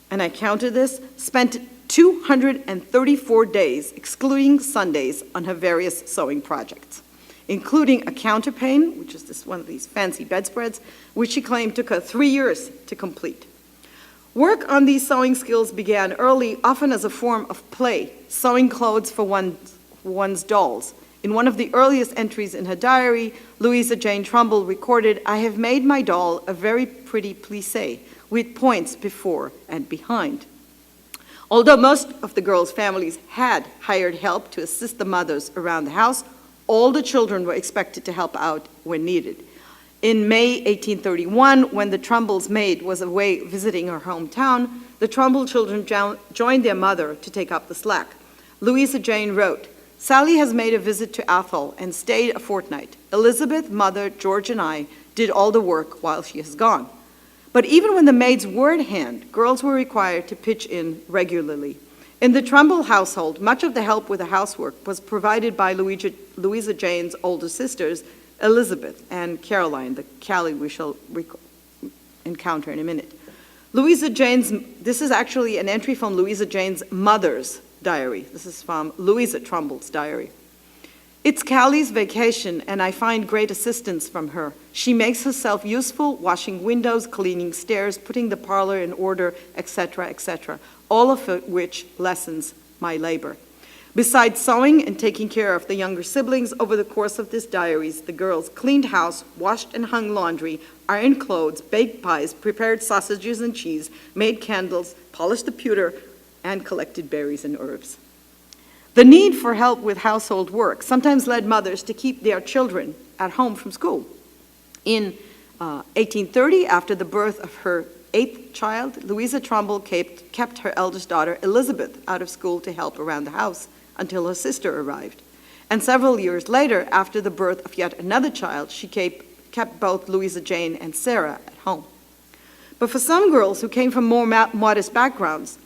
and I counted this, spent 234 days, excluding Sundays, on her various sewing projects, including a counterpane, which is one of these fancy bedspreads, which she claimed took her 3 years to complete. Work on these sewing skills began early, often as a form of play, sewing clothes for one's dolls. In one of the earliest entries in her diary, Louisa Jane Trumbull recorded, I have made my doll a very pretty plissé with points before and behind. Although most of the girls' families had hired help to assist the mothers around the house, all the children were expected to help out when needed. In May 1831, when the Trumbulls' maid was away visiting her hometown, the Trumbull children joined their mother to take up the slack. Louisa Jane wrote, Sally has made a visit to Athol and stayed a fortnight. Elizabeth, Mother, George, and I did all the work while she has gone. But even when the maids were at hand, girls were required to pitch in regularly. In the Trumbull household, much of the help with the housework was provided by Louisa Jane's older sisters, Elizabeth and Caroline, the Callie we shall encounter in a minute. This is actually an entry from Louisa Jane's mother's diary. This is from Louisa Trumbull's diary. It's Callie's vacation, and I find great assistance from her. She makes herself useful, washing windows, cleaning stairs, putting the parlor in order, etc., etc., all of which lessens my labor. Besides sewing and taking care of the younger siblings, over the course of this diaries, the girls cleaned house, washed and hung laundry, ironed clothes, baked pies, prepared sausages and cheese, made candles, polished the pewter, and collected berries and herbs. The need for help with household work sometimes led mothers to keep their children at home from school. In 1830, after the birth of her 8th child, Louisa Trumbull kept her eldest daughter, Elizabeth, out of school to help around the house until her sister arrived. And several years later, after the birth of yet another child, she kept both Louisa Jane and Sarah at home. But for some girls who came from more modest backgrounds,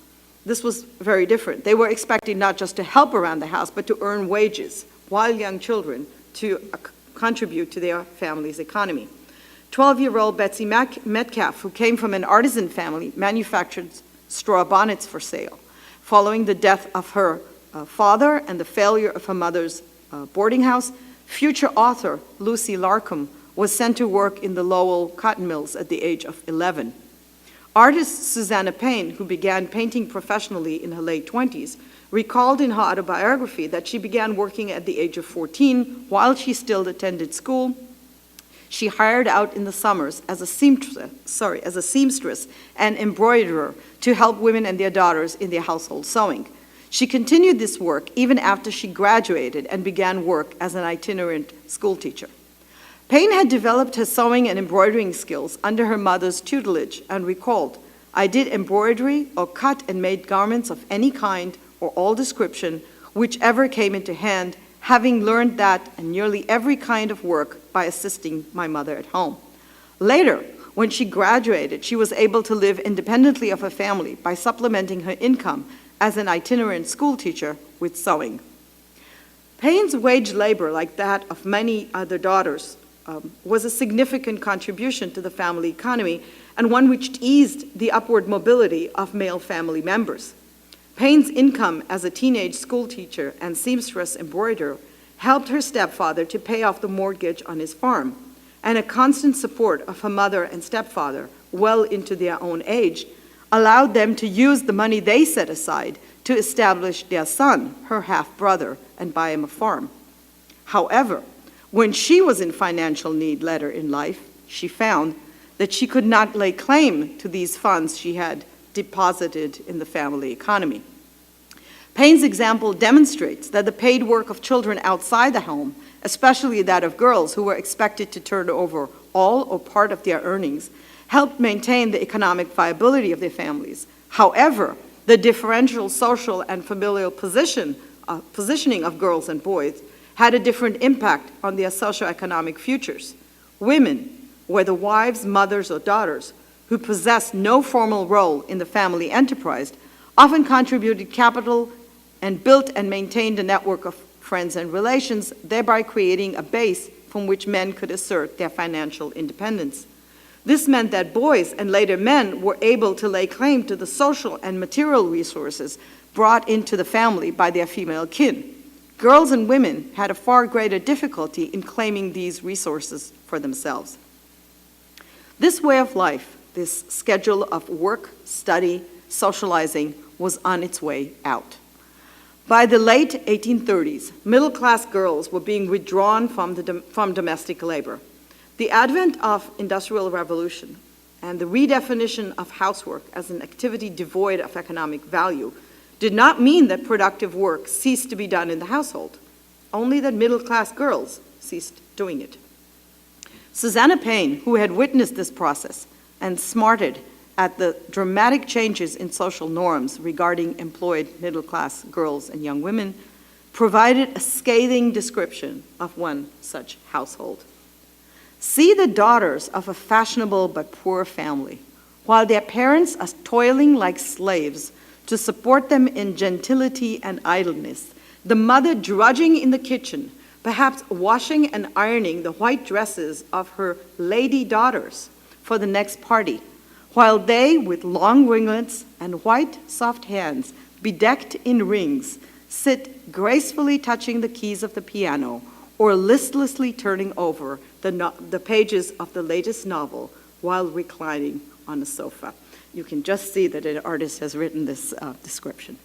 this was very different. They were expected not just to help around the house, but to earn wages while young children to contribute to their family's economy. 12-year-old Betsy Metcalf, who came from an artisan family, manufactured straw bonnets for sale. Following the death of her father and the failure of her mother's boarding house, future author Lucy Larcombe was sent to work in the Lowell cotton mills at the age of 11. Artist Susanna Payne, who began painting professionally in her late 20s, recalled in her autobiography that she began working at the age of 14 while she still attended school. She hired out in the summers as a seamstress and embroiderer to help women and their daughters in their household sewing. She continued this work even after she graduated and began work as an itinerant schoolteacher. Payne had developed her sewing and embroidering skills under her mother's tutelage and recalled, "I did embroidery or cut and made garments of any kind or all description, whichever came into hand, having learned that and nearly every kind of work by assisting my mother at home." Later, when she graduated, she was able to live independently of her family by supplementing her income as an itinerant schoolteacher with sewing. Payne's wage labor, like that of many other daughters, was a significant contribution to the family economy and one which eased the upward mobility of male family members. Payne's income as a teenage schoolteacher and seamstress embroiderer helped her stepfather to pay off the mortgage on his farm, and a constant support of her mother and stepfather well into their own age allowed them to use the money they set aside to establish their son, her half-brother, and buy him a farm. However, when she was in financial need later in life, she found that she could not lay claim to these funds she had deposited in the family economy. Payne's example demonstrates that the paid work of children outside the home, especially that of girls who were expected to turn over all or part of their earnings, helped maintain the economic viability of their families. However, the differential social and familial positioning of girls and boys had a different impact on their socioeconomic futures. Women, whether wives, mothers, or daughters, who possessed no formal role in the family enterprise, often contributed capital and built and maintained a network of friends and relations, thereby creating a base from which men could assert their financial independence. This meant that boys and later men were able to lay claim to the social and material resources brought into the family by their female kin. Girls and women had a far greater difficulty in claiming these resources for themselves. This way of life, this schedule of work, study, socializing, was on its way out. By the late 1830s, middle-class girls were being withdrawn from domestic labor. The advent of industrial revolution and the redefinition of housework as an activity devoid of economic value did not mean that productive work ceased to be done in the household, only that middle-class girls ceased doing it. Susanna Payne, who had witnessed this process and smarted at the dramatic changes in social norms regarding employed middle-class girls and young women, provided a scathing description of one such household. See the daughters of a fashionable but poor family, while their parents are toiling like slaves to support them in gentility and idleness, the mother drudging in the kitchen, perhaps washing and ironing the white dresses of her lady daughters for the next party, while they, with long ringlets and white soft hands bedecked in rings, sit gracefully touching the keys of the piano or listlessly turning over the pages of the latest novel while reclining on a sofa. You can just see that an artist has written this description.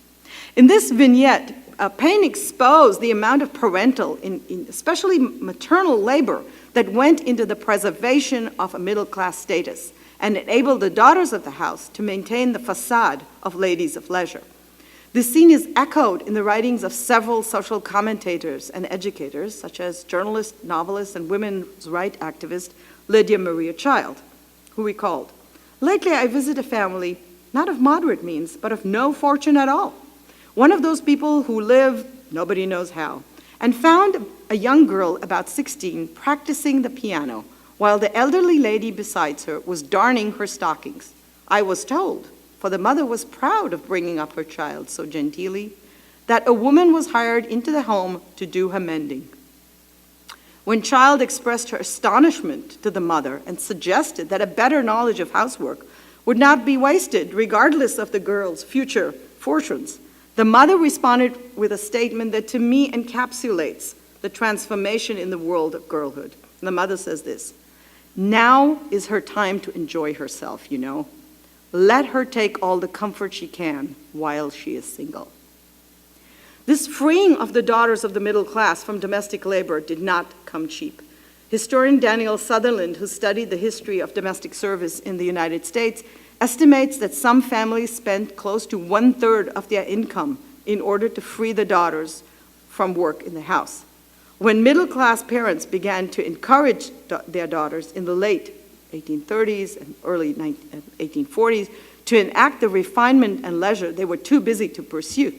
In this vignette, Payne exposed the amount of parental, especially maternal labor, that went into the preservation of a middle-class status and enabled the daughters of the house to maintain the facade of ladies of leisure. This scene is echoed in the writings of several social commentators and educators, such as journalist, novelist, and women's rights activist Lydia Maria Child, who recalled, "Lately I visit a family, not of moderate means, but of no fortune at all. One of those people who live nobody knows how, and found a young girl about 16 practicing the piano, while the elderly lady beside her was darning her stockings. I was told, for the mother was proud of bringing up her child so genteelly, that a woman was hired into the home to do her mending. When Child expressed her astonishment to the mother and suggested that a better knowledge of housework would not be wasted regardless of the girl's future fortunes, The mother responded with a statement that to me encapsulates the transformation in the world of girlhood. And the mother says this: "Now is her time to enjoy herself, you know. Let her take all the comfort she can while she is single." This freeing of the daughters of the middle class from domestic labor did not come cheap. Historian Daniel Sutherland, who studied the history of domestic service in the United States, estimates that some families spent close to 1/3 of their income in order to free the daughters from work in the house. When middle-class parents began to encourage their daughters in the late 1830s and early 1840s to enact the refinement and leisure they were too busy to pursue,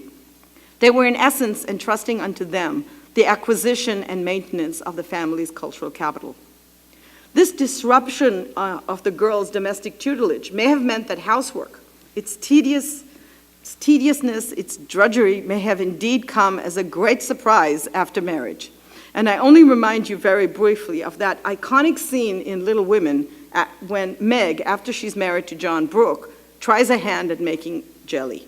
they were in essence entrusting unto them the acquisition and maintenance of the family's cultural capital. This disruption of the girl's domestic tutelage may have meant that housework, its tediousness, its drudgery, may have indeed come as a great surprise after marriage. And I only remind you very briefly of that iconic scene in Little Women when Meg, after she's married to John Brooke, tries a hand at making jelly.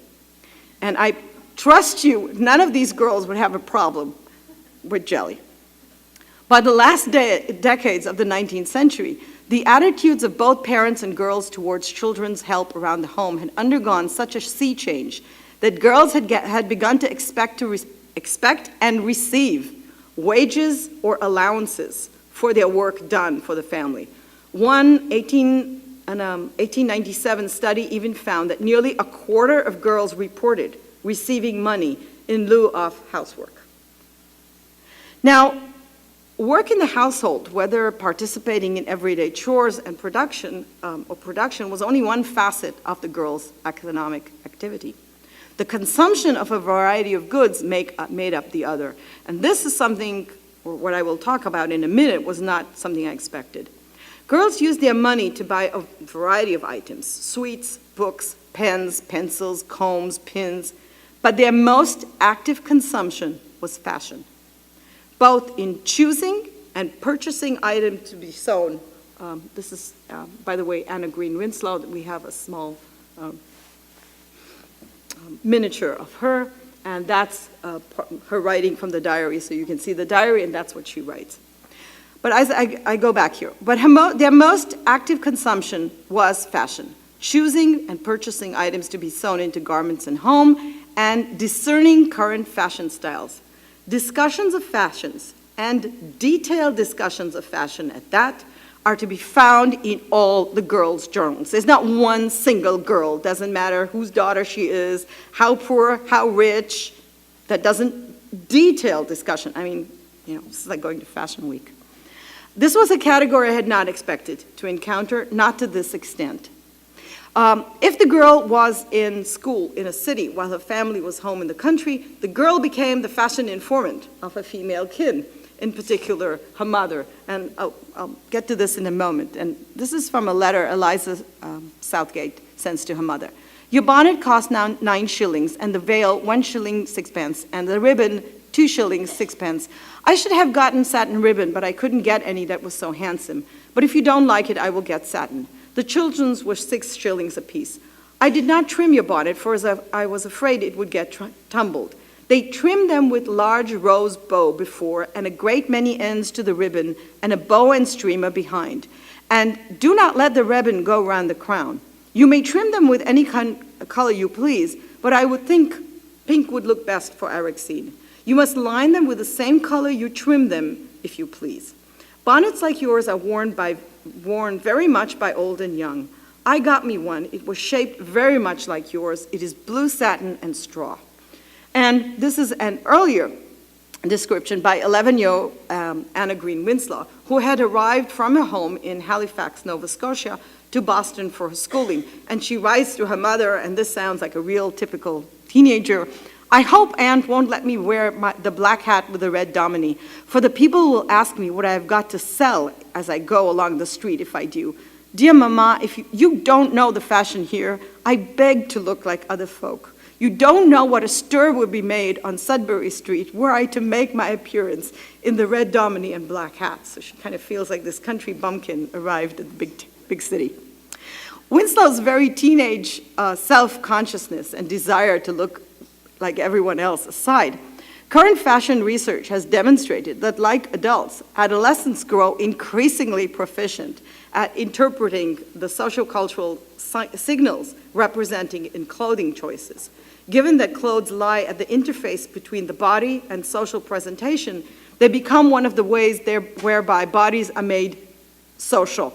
And I trust you, none of these girls would have a problem with jelly. By the last decades of the 19th century, the attitudes of both parents and girls towards children's help around the home had undergone such a sea change that girls had begun to expect and receive wages or allowances for their work done for the family. One 1897 study even found that nearly a quarter of girls reported receiving money in lieu of housework. Now, work in the household, whether participating in everyday chores and production, was only one facet of the girl's economic activity. The consumption of a variety of goods made up the other. And this is something, or what I will talk about in a minute, was not something I expected. Girls used their money to buy a variety of items: sweets, books, pens, pencils, combs, pins. But their most active consumption was fashion, both in choosing and purchasing items to be sewn. This is, by the way, Anna Green Winslow. We have a small miniature of her, and that's her writing from the diary. So you can see the diary, and that's what she writes. But as I go back here, their most active consumption was fashion, choosing and purchasing items to be sewn into garments in home, and discerning current fashion styles. Discussions of fashions, and detailed discussions of fashion at that, are to be found in all the girls' journals. There's not one single girl, doesn't matter whose daughter she is, how poor, how rich, that doesn't detail discussion. I mean, this is like going to Fashion Week. This was a category I had not expected to encounter, not to this extent. If the girl was in school in a city while her family was home in the country, the girl became the fashion informant of her female kin, in particular her mother. And I'll get to this in a moment. And this is from a letter Eliza Southgate sends to her mother. "Your bonnet cost now 9 shillings, and the veil 1 shilling 6 pence, and the ribbon 2 shillings 6 pence. I should have gotten satin ribbon, but I couldn't get any that was so handsome. But if you don't like it, I will get satin. The children's were 6 shillings apiece. I did not trim your bonnet, for as I was afraid it would get tumbled. They trimmed them with large rose bow before, and a great many ends to the ribbon, and a bow and streamer behind. And do not let the ribbon go round the crown. You may trim them with any color you please, but I would think pink would look best for Erexine. You must line them with the same color you trim them, if you please. Bonnets like yours are worn very much by old and young. I got me one. It was shaped very much like yours. It is blue satin and straw." And this is an earlier description by 11-year-old Anna Green Winslow, who had arrived from her home in Halifax, Nova Scotia, to Boston for her schooling. And she writes to her mother, and this sounds like a real typical teenager: "I hope Aunt won't let me wear the black hat with the red domine, for the people will ask me what I have got to sell as I go along the street if I do. Dear Mama, if you don't know the fashion here, I beg to look like other folk. You don't know what a stir would be made on Sudbury Street were I to make my appearance in the red domine and black hat." So she kind of feels like this country bumpkin arrived at the big city. Winslow's very teenage self-consciousness and desire to look like everyone else aside. Current fashion research has demonstrated that, like adults, adolescents grow increasingly proficient at interpreting the sociocultural signals representing in clothing choices. Given that clothes lie at the interface between the body and social presentation, they become one of the ways whereby bodies are made social,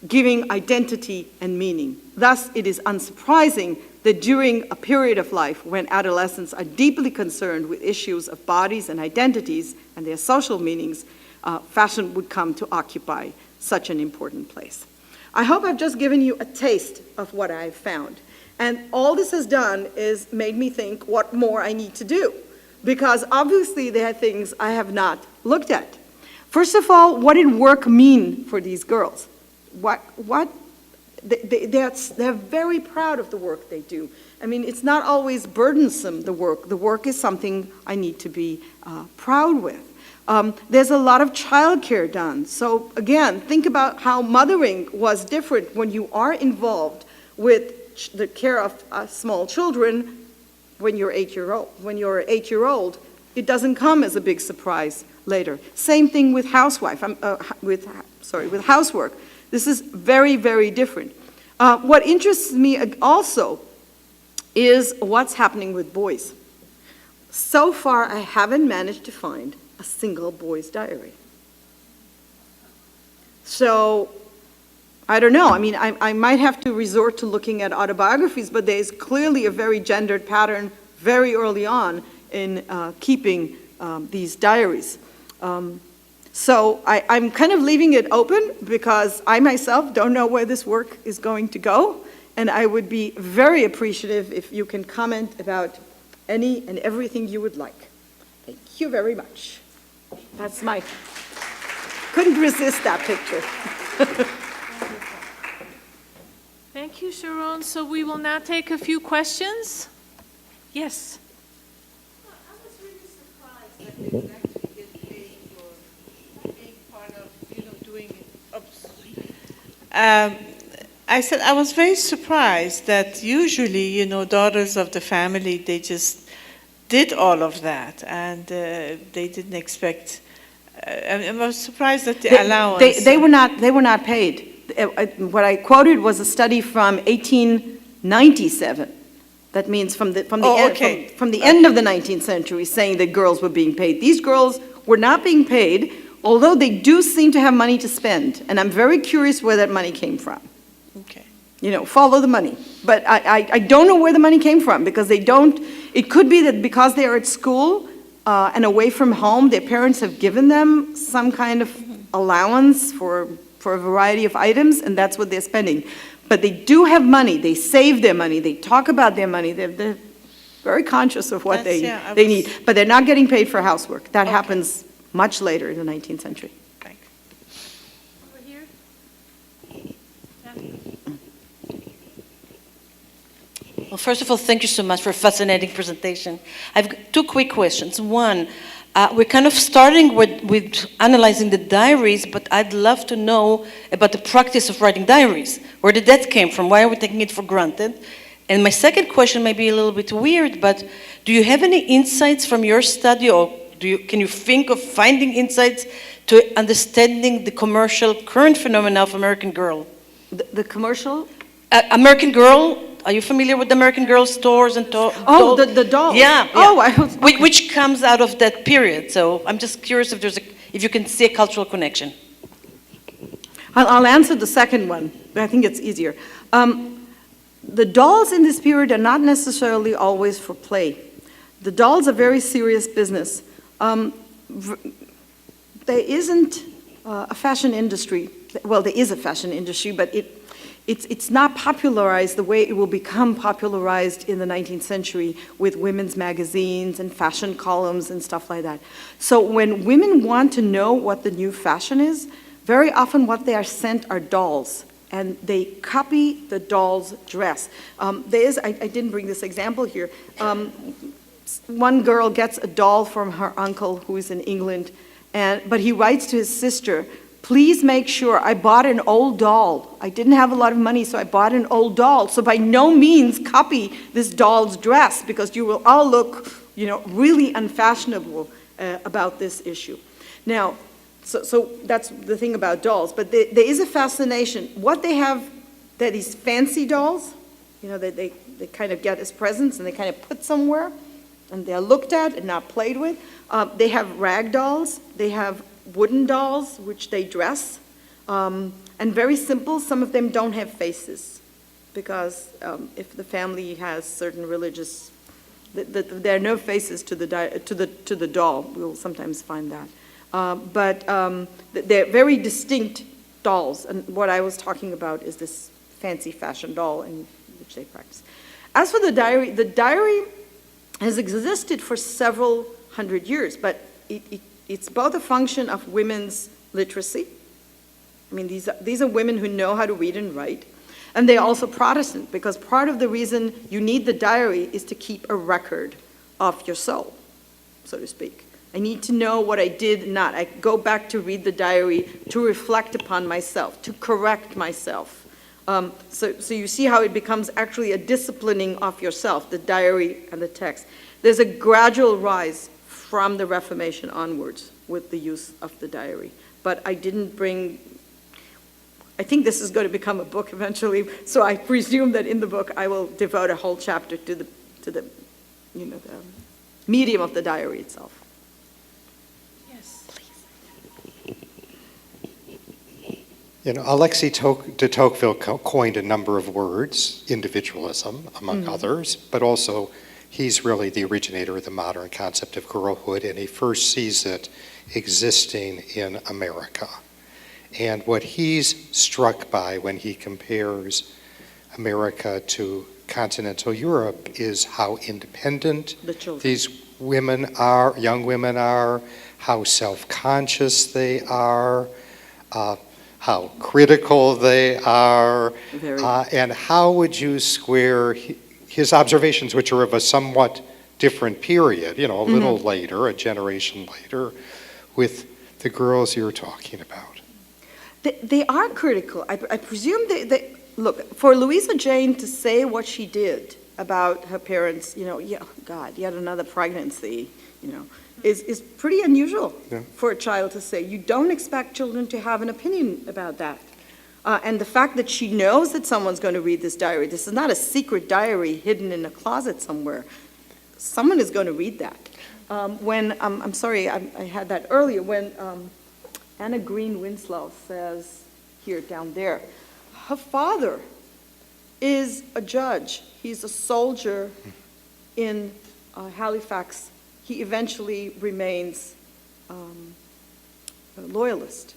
giving identity and meaning. Thus, it is unsurprising that during a period of life when adolescents are deeply concerned with issues of bodies and identities and their social meanings, fashion would come to occupy such an important place. I hope I've just given you a taste of what I've found. And all this has done is made me think what more I need to do, because obviously there are things I have not looked at. First of all, what did work mean for these girls? They're very proud of the work they do. I mean, it's not always burdensome, the work. The work is something I need to be proud with. There's a lot of childcare done. So again, think about how mothering was different when you are involved with the care of small children when you're 8-year-old. When you're 8-year-old, it doesn't come as a big surprise later. Same thing with with housework. This is very, very different. What interests me also is what's happening with boys. So far, I haven't managed to find a single boy's diary. So, I don't know. I mean, I might have to resort to looking at autobiographies, but there's clearly a very gendered pattern very early on in keeping these diaries. So I'm kind of leaving it open because I myself don't know where this work is going to go, and I would be very appreciative if you can comment about any and everything you would like. Thank you very much. That's couldn't resist that picture. Thank you, Sharon. So we will now take a few questions. Yes. I was really surprised that they would actually get paid for being part of, doing it. I said I was very surprised that usually, daughters of the family, they just did all of that, and they didn't expect. I was surprised that the allowance. They were not paid. What I quoted was a study from 1897. That means from the end of the 19th century, saying that girls were being paid. These girls were not being paid, although they do seem to have money to spend. And I'm very curious where that money came from. Okay. Follow the money. But I don't know where the money came from, because they don't. It could be that because they are at school and away from home, their parents have given them some kind of allowance for a variety of items, and that's what they're spending. But they do have money. They save their money. They talk about their money. They're very conscious of what they need. But they're not getting paid for housework. That happens much later in the 19th century. Thanks. Over here. Well, first of all, thank you so much for a fascinating presentation. I've got two quick questions. One, we're kind of starting with analyzing the diaries, but I'd love to know about the practice of writing diaries. Where did that came from? Why are we taking it for granted? And my second question may be a little bit weird, but do you have any insights from your study, or can you think of finding insights to understanding the commercial current phenomena of American Girl? The commercial? American Girl. Are you familiar with the American Girl stores and dolls? The dolls. Yeah. Oh, okay. Which comes out of that period. So I'm just curious if you can see a cultural connection. I'll answer the second one. I think it's easier. The dolls in this period are not necessarily always for play. The dolls are very serious business. There isn't a fashion industry. Well, there is a fashion industry, but it's not popularized the way it will become popularized in the 19th century with women's magazines and fashion columns and stuff like that. So when women want to know what the new fashion is, very often what they are sent are dolls, and they copy the doll's dress. I didn't bring this example here. One girl gets a doll from her uncle who is in England, but he writes to his sister, Please make sure, I bought an old doll. I didn't have a lot of money, so I bought an old doll. So by no means copy this doll's dress, because you will all look, really unfashionable about this issue. Now, so that's the thing about dolls. But there is a fascination. What they have, they're these fancy dolls, they kind of get as presents and they kind of put somewhere, and they're looked at and not played with. They have rag dolls. They have wooden dolls, which they dress, and very simple. Some of them don't have faces, because if the family has certain religious, there are no faces to the doll. We'll sometimes find that, but they're very distinct dolls. And what I was talking about is this fancy fashion doll in which they practice. As for the diary has existed for several hundred years, but it's both a function of women's literacy. I mean, these are women who know how to read and write. And they're also Protestant, because part of the reason you need the diary is to keep a record of your soul, so to speak. I need to know what I did and not. I go back to read the diary to reflect upon myself, to correct myself. So you see how it becomes actually a disciplining of yourself, the diary and the text. There's a gradual rise from the Reformation onwards with the use of the diary. But I didn't bring, I think this is going to become a book eventually, so I presume that in the book I will devote a whole chapter to the the medium of the diary itself. Yes. Alexis de Tocqueville coined a number of words, individualism, among others, but also he's really the originator of the modern concept of girlhood, and he first sees it existing in America. And what he's struck by when he compares America to continental Europe is how independent these women are, young women are, how self-conscious they are, how critical they are, and how would you square his observations, which are of a somewhat different period, a little later, a generation later, with the girls you're talking about? They are critical. I presume they look, for Louisa Jane to say what she did about her parents, God, yet another pregnancy, is pretty unusual for a child to say. You don't expect children to have an opinion about that. And the fact that she knows that someone's going to read this diary, this is not a secret diary hidden in a closet somewhere. Someone is going to read that. I'm sorry, I had that earlier, when Anna Green Winslow says, here, down there, her father is a judge. He's a soldier in Halifax. He eventually remains a loyalist.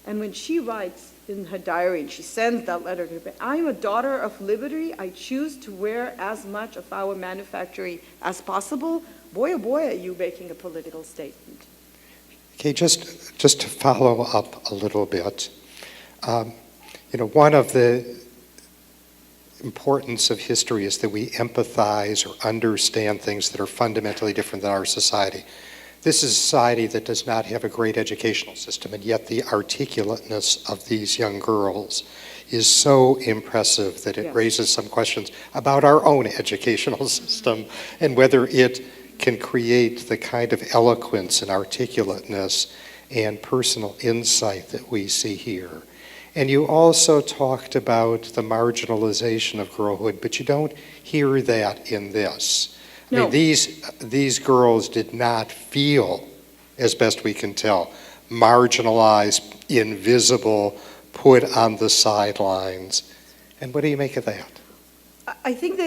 And when she writes in her diary, and she sends that letter to her, I am a daughter of liberty. I choose to wear as much of our manufactory as possible. Boy, oh boy, are you making a political statement. Okay, just to follow up a little bit, one of the importance of history is that we empathize or understand things that are fundamentally different than our society. This is a society that does not have a great educational system, and yet the articulateness of these young girls is so impressive that it raises some questions about our own educational system and whether it can create the kind of eloquence and articulateness and personal insight that we see here. And you also talked about the marginalization of girlhood, but you don't hear that in this. No. I mean, these girls did not feel, as best we can tell, marginalized, invisible, put on the sidelines. And what do you make of that? I think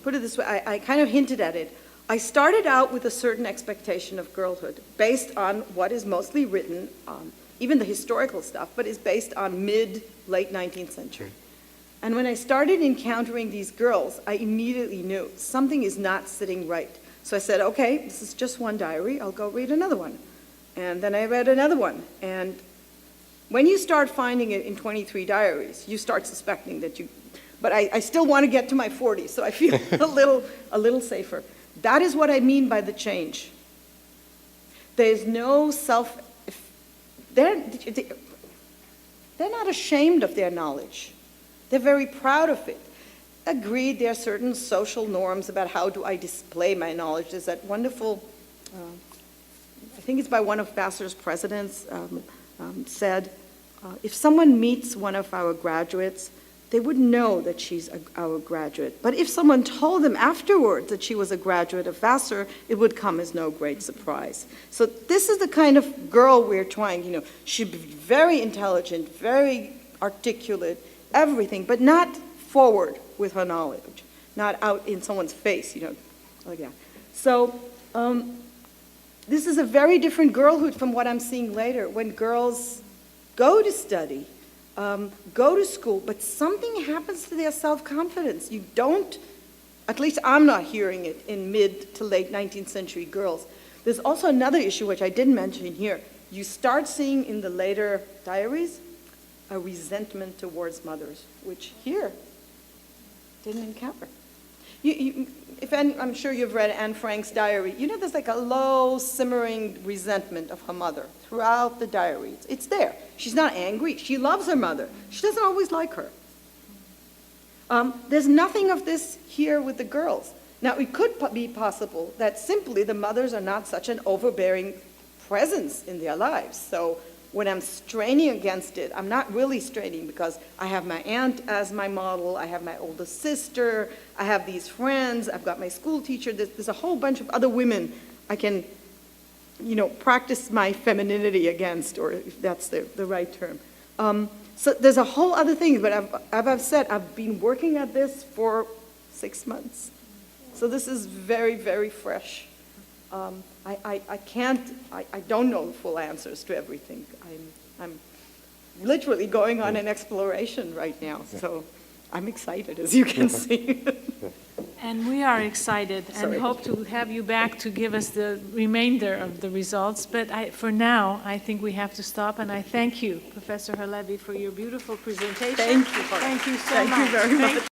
put it this way, I kind of hinted at it. I started out with a certain expectation of girlhood based on what is mostly written, even the historical stuff, but is based on late 19th century. And when I started encountering these girls, I immediately knew something is not sitting right. So I said, okay, this is just one diary, I'll go read another one. And then I read another one. And when you start finding it in 23 diaries, you start suspecting that but I still want to get to my 40s, so I feel a little safer. That is what I mean by the change. There's no they're not ashamed of their knowledge. They're very proud of it. Agreed, there are certain social norms about how do I display my knowledge. There's that wonderful, I think it's by one of Vassar's presidents, said, if someone meets one of our graduates, they would know that she's our graduate. But if someone told them afterwards that she was a graduate of Vassar, it would come as no great surprise. So this is the kind of girl we're trying, she'd be very intelligent, very articulate, everything, but not forward with her knowledge, not out in someone's face, like that. So this is a very different girlhood from what I'm seeing later, when girls go to study, go to school, but something happens to their self-confidence. You don't, at least I'm not hearing it in mid to late 19th century girls. There's also another issue which I didn't mention here. You start seeing in the later diaries a resentment towards mothers, which here didn't encounter. I'm sure you've read Anne Frank's diary. There's like a low, simmering resentment of her mother throughout the diary. It's there. She's not angry. She loves her mother. She doesn't always like her. There's nothing of this here with the girls. Now, it could be possible that simply the mothers are not such an overbearing presence in their lives. So when I'm straining against it, I'm not really straining because I have my aunt as my model, I have my older sister, I have these friends, I've got my school teacher, there's a whole bunch of other women I can, practice my femininity against, or if that's the right term. So there's a whole other thing, but as I've said, I've been working at this for 6 months. So this is very, very fresh. I don't know the full answers to everything. I'm literally going on an exploration right now, so I'm excited, as you can see. And we are excited and Sorry. hope to have you back to give us the remainder of the results. But for now, I think we have to stop, and I thank you, Professor Halevi, for your beautiful presentation. Thank you. Thank you so Thank much. you very much.